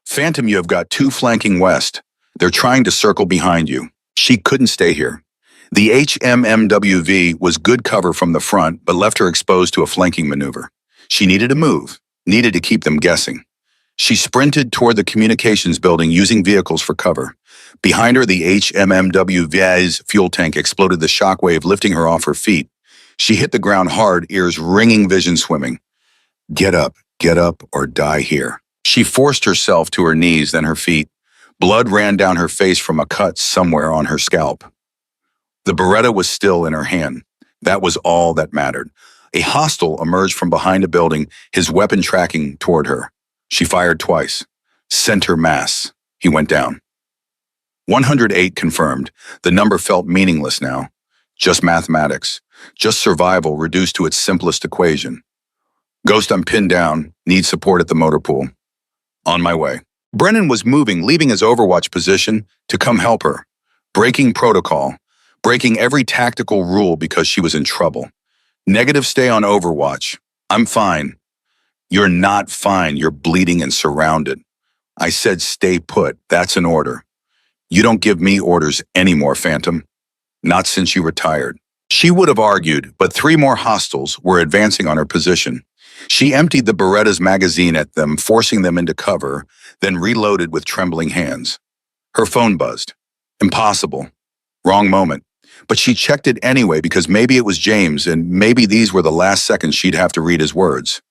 Speaker 1: Phantom, you have got 2 flanking west. They're trying to circle behind you. She couldn't stay here. The HMMWV was good cover from the front, but left her exposed to a flanking maneuver. She needed to move, needed to keep them guessing. She sprinted toward the communications building using vehicles for cover. Behind her, the HMMWV's fuel tank exploded, the shockwave lifting her off her feet. She hit the ground hard, ears ringing, vision swimming. Get up, or die here. She forced herself to her knees, then her feet. Blood ran down her face from a cut somewhere on her scalp. The Beretta was still in her hand. That was all that mattered. A hostile emerged from behind a building, his weapon tracking toward her. She fired twice. Center mass. He went down. 108 confirmed. The number felt meaningless now. Just mathematics. Just survival reduced to its simplest equation. Ghost, I'm pinned down. Need support at the motor pool. On my way. Brennan was moving, leaving his Overwatch position to come help her. Breaking protocol. Breaking every tactical rule because she was in trouble. Negative, stay on Overwatch. I'm fine. You're not fine. You're bleeding and surrounded. I said stay put. That's an order. You don't give me orders anymore, Phantom. Not since you retired. She would have argued, but 3 more hostiles were advancing on her position. She emptied the Beretta's magazine at them, forcing them into cover, then reloaded with trembling hands. Her phone buzzed. Impossible. Wrong moment. But she checked it anyway because maybe it was James and maybe these were the last seconds she'd have to read his words.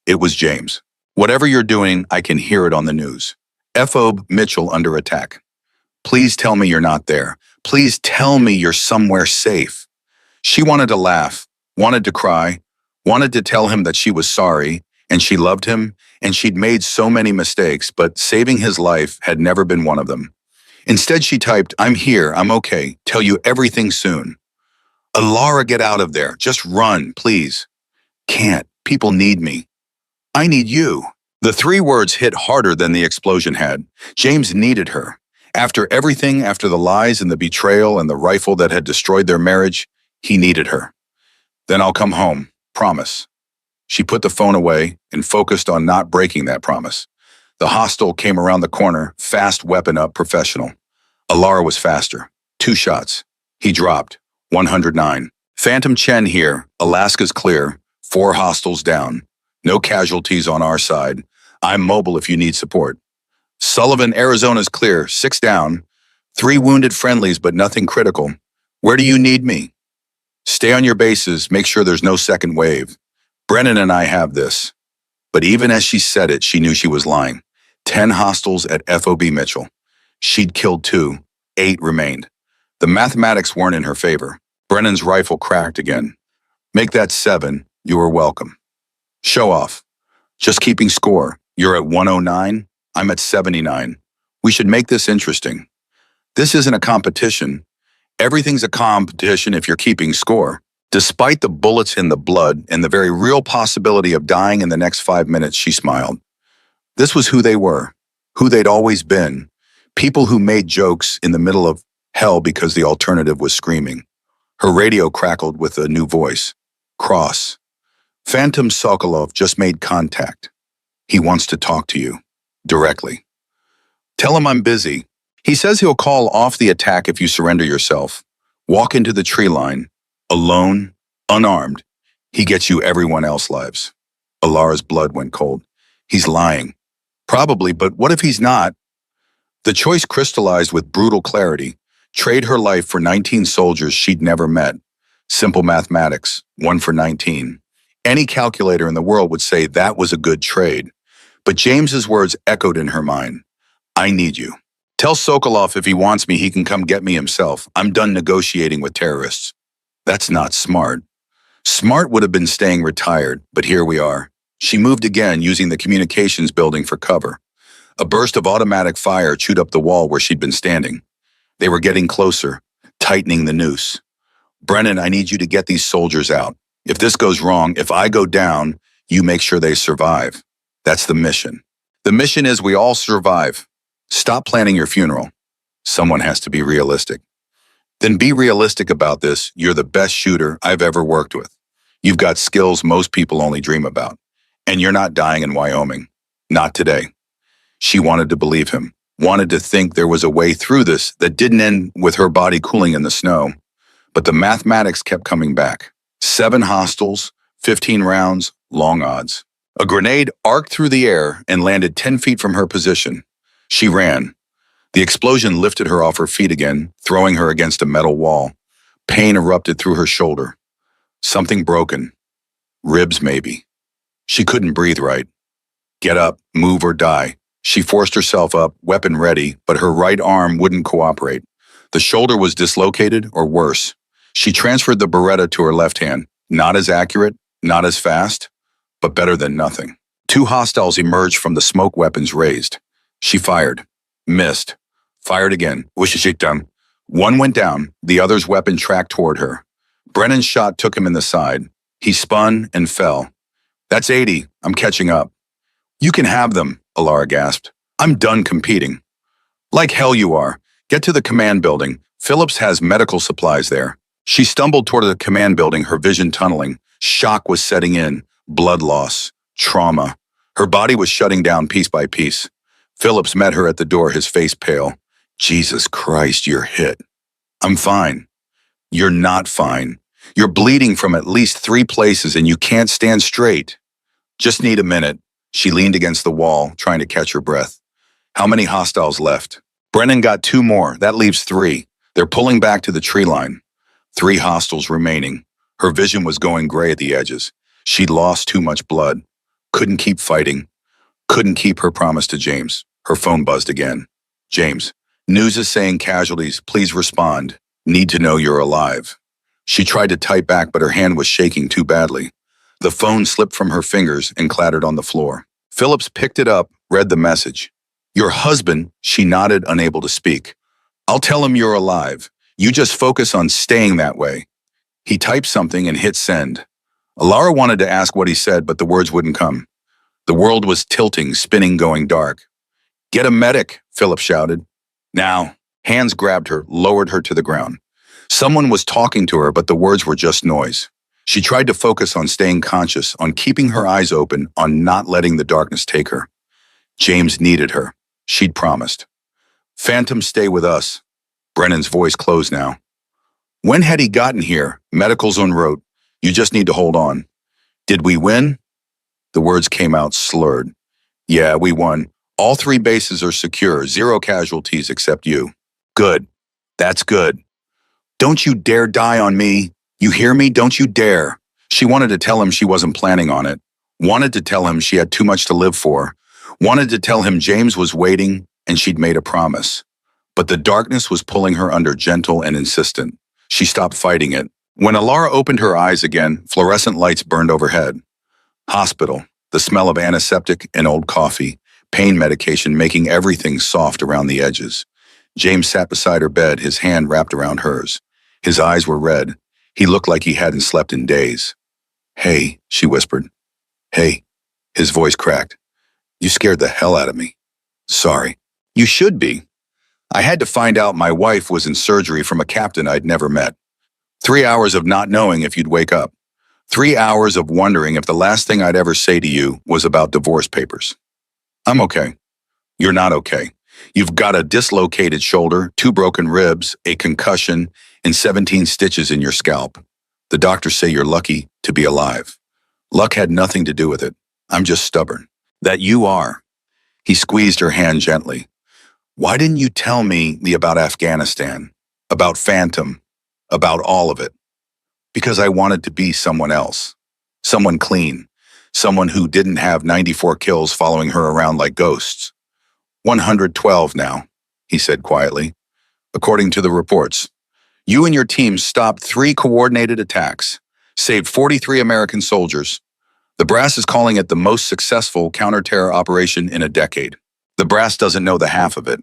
Speaker 1: It was James. Whatever you're doing, I can hear it on the news. FOB Mitchell under attack. Please tell me you're not there. Please tell me you're somewhere safe. She wanted to laugh, wanted to cry, wanted to tell him that she was sorry and she loved him and she'd made so many mistakes, but saving his life had never been one of them. Instead, she typed, I'm here, I'm okay, tell you everything soon. Alara, get out of there, just run, please. Can't, people need me. I need you. The 3 words hit harder than the explosion had. James needed her. After everything, after the lies and the betrayal and the rifle that had destroyed their marriage, he needed her. Then I'll come home, promise. She put the phone away and focused on not breaking that promise. The hostile came around the corner, fast weapon up, professional. Alara was faster. 2 shots. He dropped. 109. Phantom Chen here. Alaska's clear. 4 hostiles down. No casualties on our side. I'm mobile if you need support. Sullivan, Arizona's clear. 6 down. 3 wounded friendlies, but nothing critical. Where do you need me? Stay on your bases. Make sure there's no second wave. Brennan and I have this. But even as she said it, she knew she was lying. 10 hostiles at FOB Mitchell. She'd killed 2. 8 remained. The mathematics weren't in her favor. Brennan's rifle cracked again. Make that 7. You are welcome. Show off. Just keeping score. You're at 109. I'm at 79. We should make this interesting. This isn't a competition. Everything's a competition if you're keeping score. Despite the bullets in the blood and the very real possibility of dying in the next 5 minutes, she smiled. This was who they were, who they'd always been. People who made jokes in the middle of hell because the alternative was screaming. Her radio crackled with a new voice. Cross. Phantom Sokolov just made contact. He wants to talk to you. Directly. Tell him I'm busy. He says he'll call off the attack if you surrender yourself. Walk into the tree line. Alone, unarmed. He gets you everyone else's lives. Alara's blood went cold. He's lying. Probably, but what if he's not? The choice crystallized with brutal clarity. Trade her life for 19 soldiers she'd never met. Simple mathematics, 1 for 19. Any calculator in the world would say that was a good trade. But James's words echoed in her mind. I need you. Tell Sokolov if he wants me, he can come get me himself. I'm done negotiating with terrorists. That's not smart. Smart would have been staying retired, but here we are. She moved again, using the communications building for cover. A burst of automatic fire chewed up the wall where she'd been standing. They were getting closer, tightening the noose. Brennan, I need you to get these soldiers out. If this goes wrong, if I go down, you make sure they survive. That's the mission. The mission is we all survive. Stop planning your funeral. Someone has to be realistic. Then be realistic about this. You're the best shooter I've ever worked with. You've got skills most people only dream about. And you're not dying in Wyoming. Not today. She wanted to believe him, wanted to think there was a way through this that didn't end with her body cooling in the snow. But the mathematics kept coming back. 7 hostiles, 15 rounds, long odds. A grenade arced through the air and landed 10 feet from her position. She ran. The explosion lifted her off her feet again, throwing her against a metal wall. Pain erupted through her shoulder. Something broken. Ribs, maybe. She couldn't breathe right. Get up, move or die. She forced herself up, weapon ready, but her right arm wouldn't cooperate. The shoulder was dislocated, or worse. She transferred the Beretta to her left hand. Not as accurate, not as fast, but better than nothing. Two hostiles emerged from the smoke weapons raised. She fired. Missed. Fired again. Wishishikdam. One went down, the other's weapon tracked toward her. Brennan's shot took him in the side. He spun and fell. That's 80. I'm catching up. You can have them, Alara gasped. I'm done competing. Like hell you are. Get to the command building. Phillips has medical supplies there. She stumbled toward the command building, her vision tunneling. Shock was setting in. Blood loss. Trauma. Her body was shutting down piece by piece. Phillips met her at the door, his face pale. Jesus Christ, you're hit. I'm fine. You're not fine. You're bleeding from at least 3 places and you can't stand straight. Just need a minute. She leaned against the wall, trying to catch her breath. How many hostiles left? Brennan got 2 more. That leaves 3. They're pulling back to the tree line. 3 hostiles remaining. Her vision was going gray at the edges. She'd lost too much blood. Couldn't keep fighting. Couldn't keep her promise to James. Her phone buzzed again. James, news is saying casualties. Please respond. Need to know you're alive. She tried to type back, but her hand was shaking too badly. The phone slipped from her fingers and clattered on the floor. Phillips picked it up, read the message. Your husband, she nodded, unable to speak. I'll tell him you're alive. You just focus on staying that way. He typed something and hit send. Alara wanted to ask what he said, but the words wouldn't come. The world was tilting, spinning, going dark. Get a medic, Phillips shouted. Now. Hands grabbed her, lowered her to the ground. Someone was talking to her, but the words were just noise. She tried to focus on staying conscious, on keeping her eyes open, on not letting the darkness take her. James needed her. She'd promised. Phantom, stay with us. Brennan's voice closed now. When had he gotten here? Medical's en route. You just need to hold on. Did we win? The words came out slurred. Yeah, we won. All 3 bases are secure, 0 casualties except you. Good. That's good. Don't you dare die on me. You hear me? Don't you dare. She wanted to tell him she wasn't planning on it. Wanted to tell him she had too much to live for. Wanted to tell him James was waiting and she'd made a promise. But the darkness was pulling her under, gentle and insistent. She stopped fighting it. When Alara opened her eyes again, fluorescent lights burned overhead. Hospital, the smell of antiseptic and old coffee, pain medication making everything soft around the edges. James sat beside her bed, his hand wrapped around hers. His eyes were red. He looked like he hadn't slept in days. Hey, she whispered. Hey. His voice cracked. You scared the hell out of me. Sorry. You should be. I had to find out my wife was in surgery from a captain I'd never met. 3 hours of not knowing if you'd wake up. 3 hours of wondering if the last thing I'd ever say to you was about divorce papers. I'm okay. You're not okay. You've got a dislocated shoulder, 2 broken ribs, a concussion, and 17 stitches in your scalp. The doctors say you're lucky to be alive. Luck had nothing to do with it. I'm just stubborn. That you are. He squeezed her hand gently. Why didn't you tell me about Afghanistan, about Phantom, about all of it? Because I wanted to be someone else. Someone clean. Someone who didn't have 94 kills following her around like ghosts. 112 now, he said quietly. According to the reports, you and your team stopped 3 coordinated attacks, saved 43 American soldiers. The brass is calling it the most successful counter-terror operation in a decade. The brass doesn't know the half of it.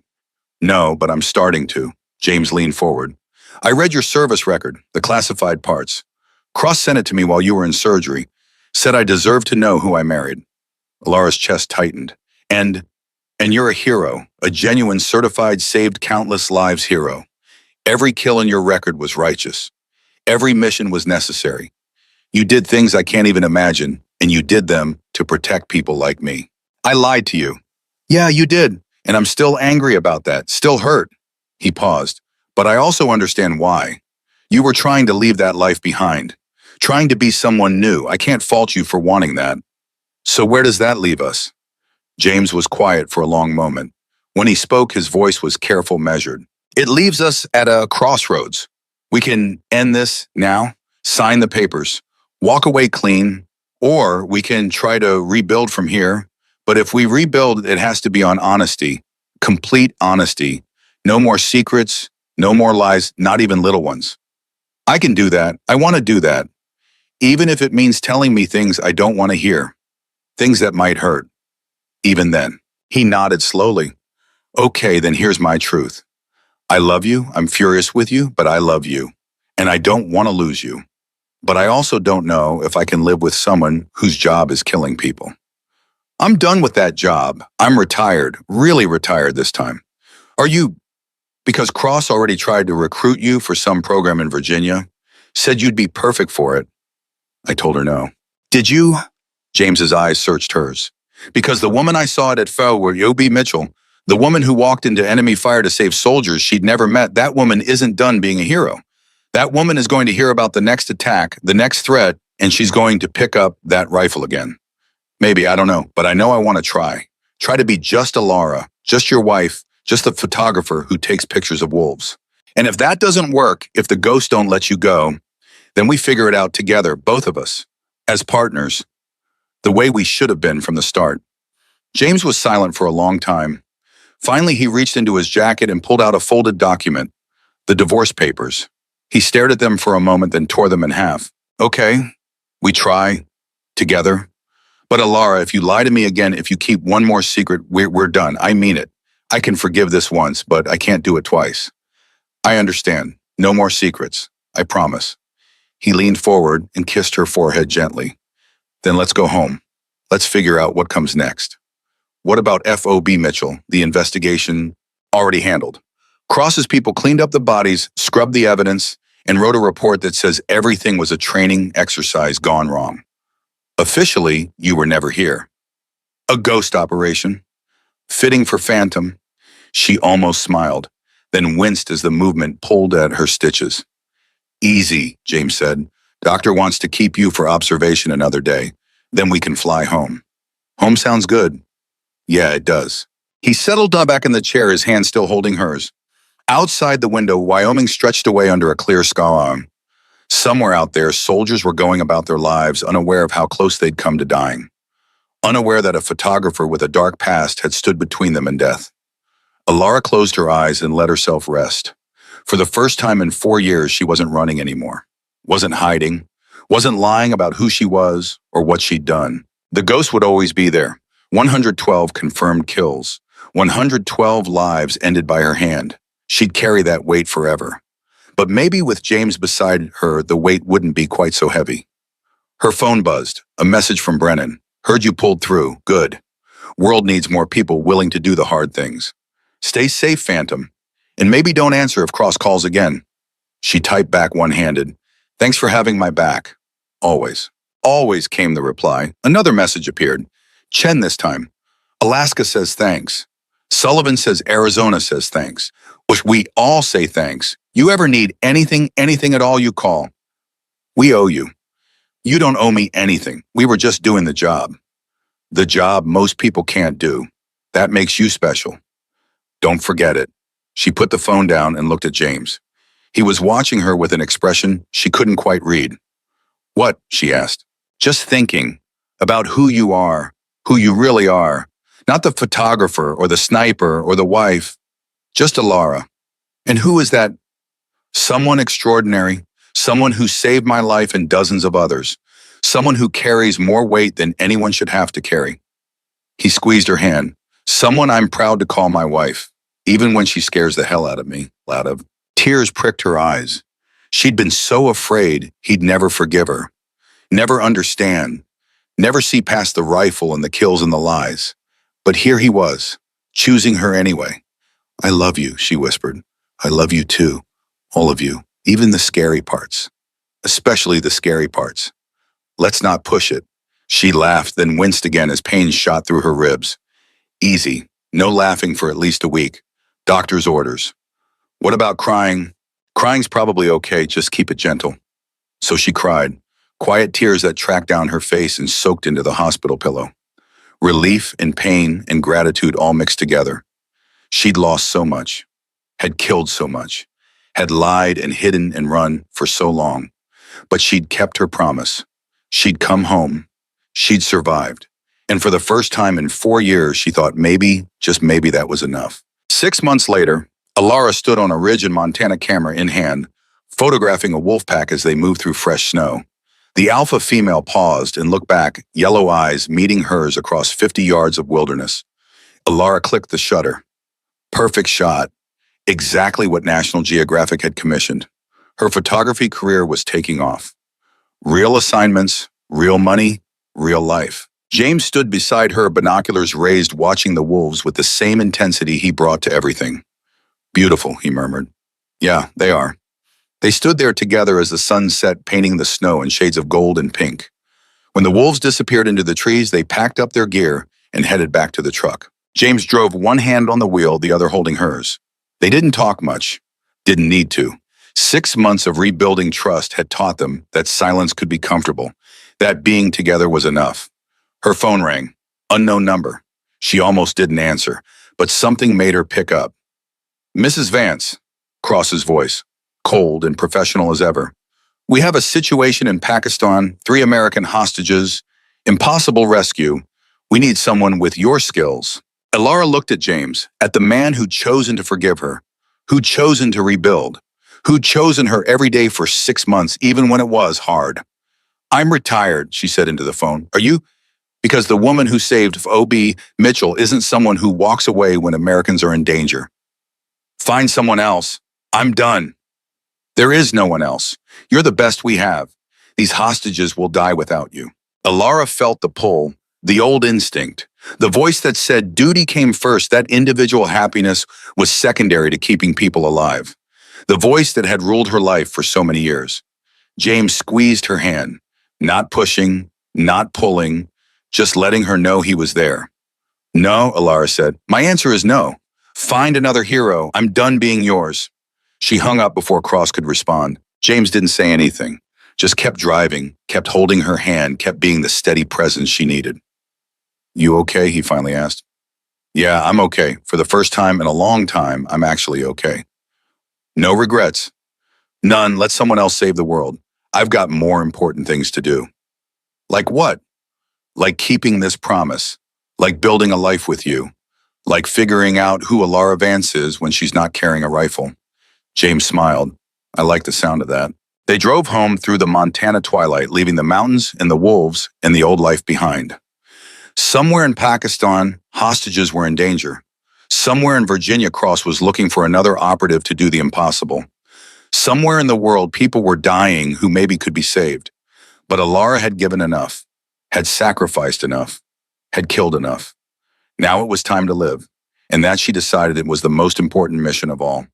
Speaker 1: No, but I'm starting to. James leaned forward. I read your service record, the classified parts. Cross sent it to me while you were in surgery. Said I deserved to know who I married. Alara's chest tightened. And you're a hero, a genuine certified saved countless lives hero. Every kill in your record was righteous. Every mission was necessary. You did things I can't even imagine, and you did them to protect people like me. I lied to you. Yeah, you did, and I'm still angry about that, still hurt. He paused. But I also understand why. You were trying to leave that life behind, trying to be someone new. I can't fault you for wanting that. So where does that leave us? James was quiet for a long moment. When he spoke, his voice was careful, measured. It leaves us at a crossroads. We can end this now, sign the papers, walk away clean, or we can try to rebuild from here, But if we rebuild, it has to be on honesty, complete honesty. No more secrets, no more lies, not even little ones. I can do that. I want to do that. Even if it means telling me things I don't want to hear, things that might hurt. Even then, he nodded slowly. Okay, then here's my truth. I love you, I'm furious with you, but I love you. And I don't want to lose you. But I also don't know if I can live with someone whose job is killing people. I'm done with that job. I'm retired, really retired this time. Are you? Because Cross already tried to recruit you for some program in Virginia, said you'd be perfect for it. I told her no. Did you? James's eyes searched hers. Because the woman I saw at Fell were Yobi Mitchell, the woman who walked into enemy fire to save soldiers she'd never met, that woman isn't done being a hero. That woman is going to hear about the next attack, the next threat, and she's going to pick up that rifle again. Maybe, I don't know, but I know I want to try. Try to be just a Laura, just your wife, just the photographer who takes pictures of wolves. And if that doesn't work, if the ghosts don't let you go, then we figure it out together, both of us, as partners, the way we should have been from the start. James was silent for a long time. Finally, he reached into his jacket and pulled out a folded document, the divorce papers. He stared at them for a moment, then tore them in half. Okay, we try, together. But Alara, if you lie to me again, if you keep one more secret, we're done. I mean it. I can forgive this once, but I can't do it twice. I understand. No more secrets. I promise. He leaned forward and kissed her forehead gently. Then let's go home. Let's figure out what comes next. What about FOB Mitchell, the investigation already handled? Cross's people cleaned up the bodies, scrubbed the evidence, and wrote a report that says everything was a training exercise gone wrong. Officially, you were never here. A ghost operation. Fitting for Phantom. She almost smiled, then winced as the movement pulled at her stitches. Easy, James said. Doctor wants to keep you for observation another day. Then we can fly home. Home sounds good. Yeah, it does. He settled down back in the chair, his hand still holding hers. Outside the window, Wyoming stretched away under a clear sky. Somewhere out there, soldiers were going about their lives unaware of how close they'd come to dying. Unaware that a photographer with a dark past had stood between them and death. Alara closed her eyes and let herself rest. For the first time in 4 years, she wasn't running anymore. Wasn't hiding. Wasn't lying about who she was or what she'd done. The ghost would always be there. 112 confirmed kills. 112 lives ended by her hand. She'd carry that weight forever. But maybe with James beside her, the weight wouldn't be quite so heavy. Her phone buzzed. A message from Brennan. Heard you pulled through. Good. World needs more people willing to do the hard things. Stay safe, Phantom. And maybe don't answer if Cross calls again. She typed back one-handed. Thanks for having my back. Always. Always, came the reply. Another message appeared. Chen this time. Alaska says thanks. Sullivan says Arizona says thanks. Which we all say thanks. You ever need anything at all, you call. We owe you. You don't owe me anything. We were just doing the job. The job most people can't do. That makes you special. Don't forget it. She put the phone down and looked at James. He was watching her with an expression she couldn't quite read. What? She asked. Just thinking about who you are, who you really are. Not the photographer or the sniper or the wife. Just Alara. And who is that? Someone extraordinary. Someone who saved my life and dozens of others. Someone who carries more weight than anyone should have to carry. He squeezed her hand. Someone I'm proud to call my wife, even when she scares the hell out of me. Tears pricked her eyes. She'd been so afraid he'd never forgive her, never understand, never see past the rifle and the kills and the lies. But here he was, choosing her anyway. I love you, she whispered. I love you too, all of you, even the scary parts, especially the scary parts. Let's not push it. She laughed, then winced again as pain shot through her ribs. Easy, no laughing for at least a week. Doctor's orders. What about crying? Crying's probably okay, just keep it gentle. So she cried, quiet tears that tracked down her face and soaked into the hospital pillow. Relief and pain and gratitude all mixed together. She'd lost so much, had killed so much, had lied and hidden and run for so long. But she'd kept her promise. She'd come home. She'd survived. And for the first time in 4 years, she thought maybe, just maybe that was enough. 6 months later, Alara stood on a ridge in Montana, camera in hand, photographing a wolf pack as they moved through fresh snow. The alpha female paused and looked back, yellow eyes meeting hers across 50 yards of wilderness. Alara clicked the shutter. Perfect shot. Exactly what National Geographic had commissioned. Her photography career was taking off. Real assignments, real money, real life. James stood beside her, binoculars raised, watching the wolves with the same intensity he brought to everything. Beautiful, he murmured. Yeah, they are. They stood there together as the sun set, painting the snow in shades of gold and pink. When the wolves disappeared into the trees, they packed up their gear and headed back to the truck. James drove, one hand on the wheel, the other holding hers. They didn't talk much. Didn't need to. 6 months of rebuilding trust had taught them that silence could be comfortable, that being together was enough. Her phone rang. Unknown number. She almost didn't answer, but something made her pick up. Mrs. Vance, Cross's voice, cold and professional as ever. We have a situation in Pakistan, 3 American hostages, impossible rescue. We need someone with your skills. Alara looked at James, at the man who'd chosen to forgive her, who'd chosen to rebuild, who'd chosen her every day for 6 months, even when it was hard. I'm retired, she said into the phone. Are you? Because the woman who saved O.B. Mitchell isn't someone who walks away when Americans are in danger. Find someone else. I'm done. There is no one else. You're the best we have. These hostages will die without you. Alara felt the pull, the old instinct. The voice that said duty came first, that individual happiness was secondary to keeping people alive. The voice that had ruled her life for so many years. James squeezed her hand, not pushing, not pulling, just letting her know he was there. No, Alara said. My answer is no. Find another hero. I'm done being yours. She hung up before Cross could respond. James didn't say anything, just kept driving, kept holding her hand, kept being the steady presence she needed. You okay? He finally asked. Yeah, I'm okay. For the first time in a long time, I'm actually okay. No regrets. None. Let someone else save the world. I've got more important things to do. Like what? Like keeping this promise. Like building a life with you. Like figuring out who Alara Vance is when she's not carrying a rifle. James smiled. I like the sound of that. They drove home through the Montana twilight, leaving the mountains and the wolves and the old life behind. Somewhere in Pakistan, hostages were in danger. Somewhere in Virginia, Cross was looking for another operative to do the impossible. Somewhere in the world, people were dying who maybe could be saved. But Alara had given enough, had sacrificed enough, had killed enough. Now it was time to live, and that she decided it was the most important mission of all.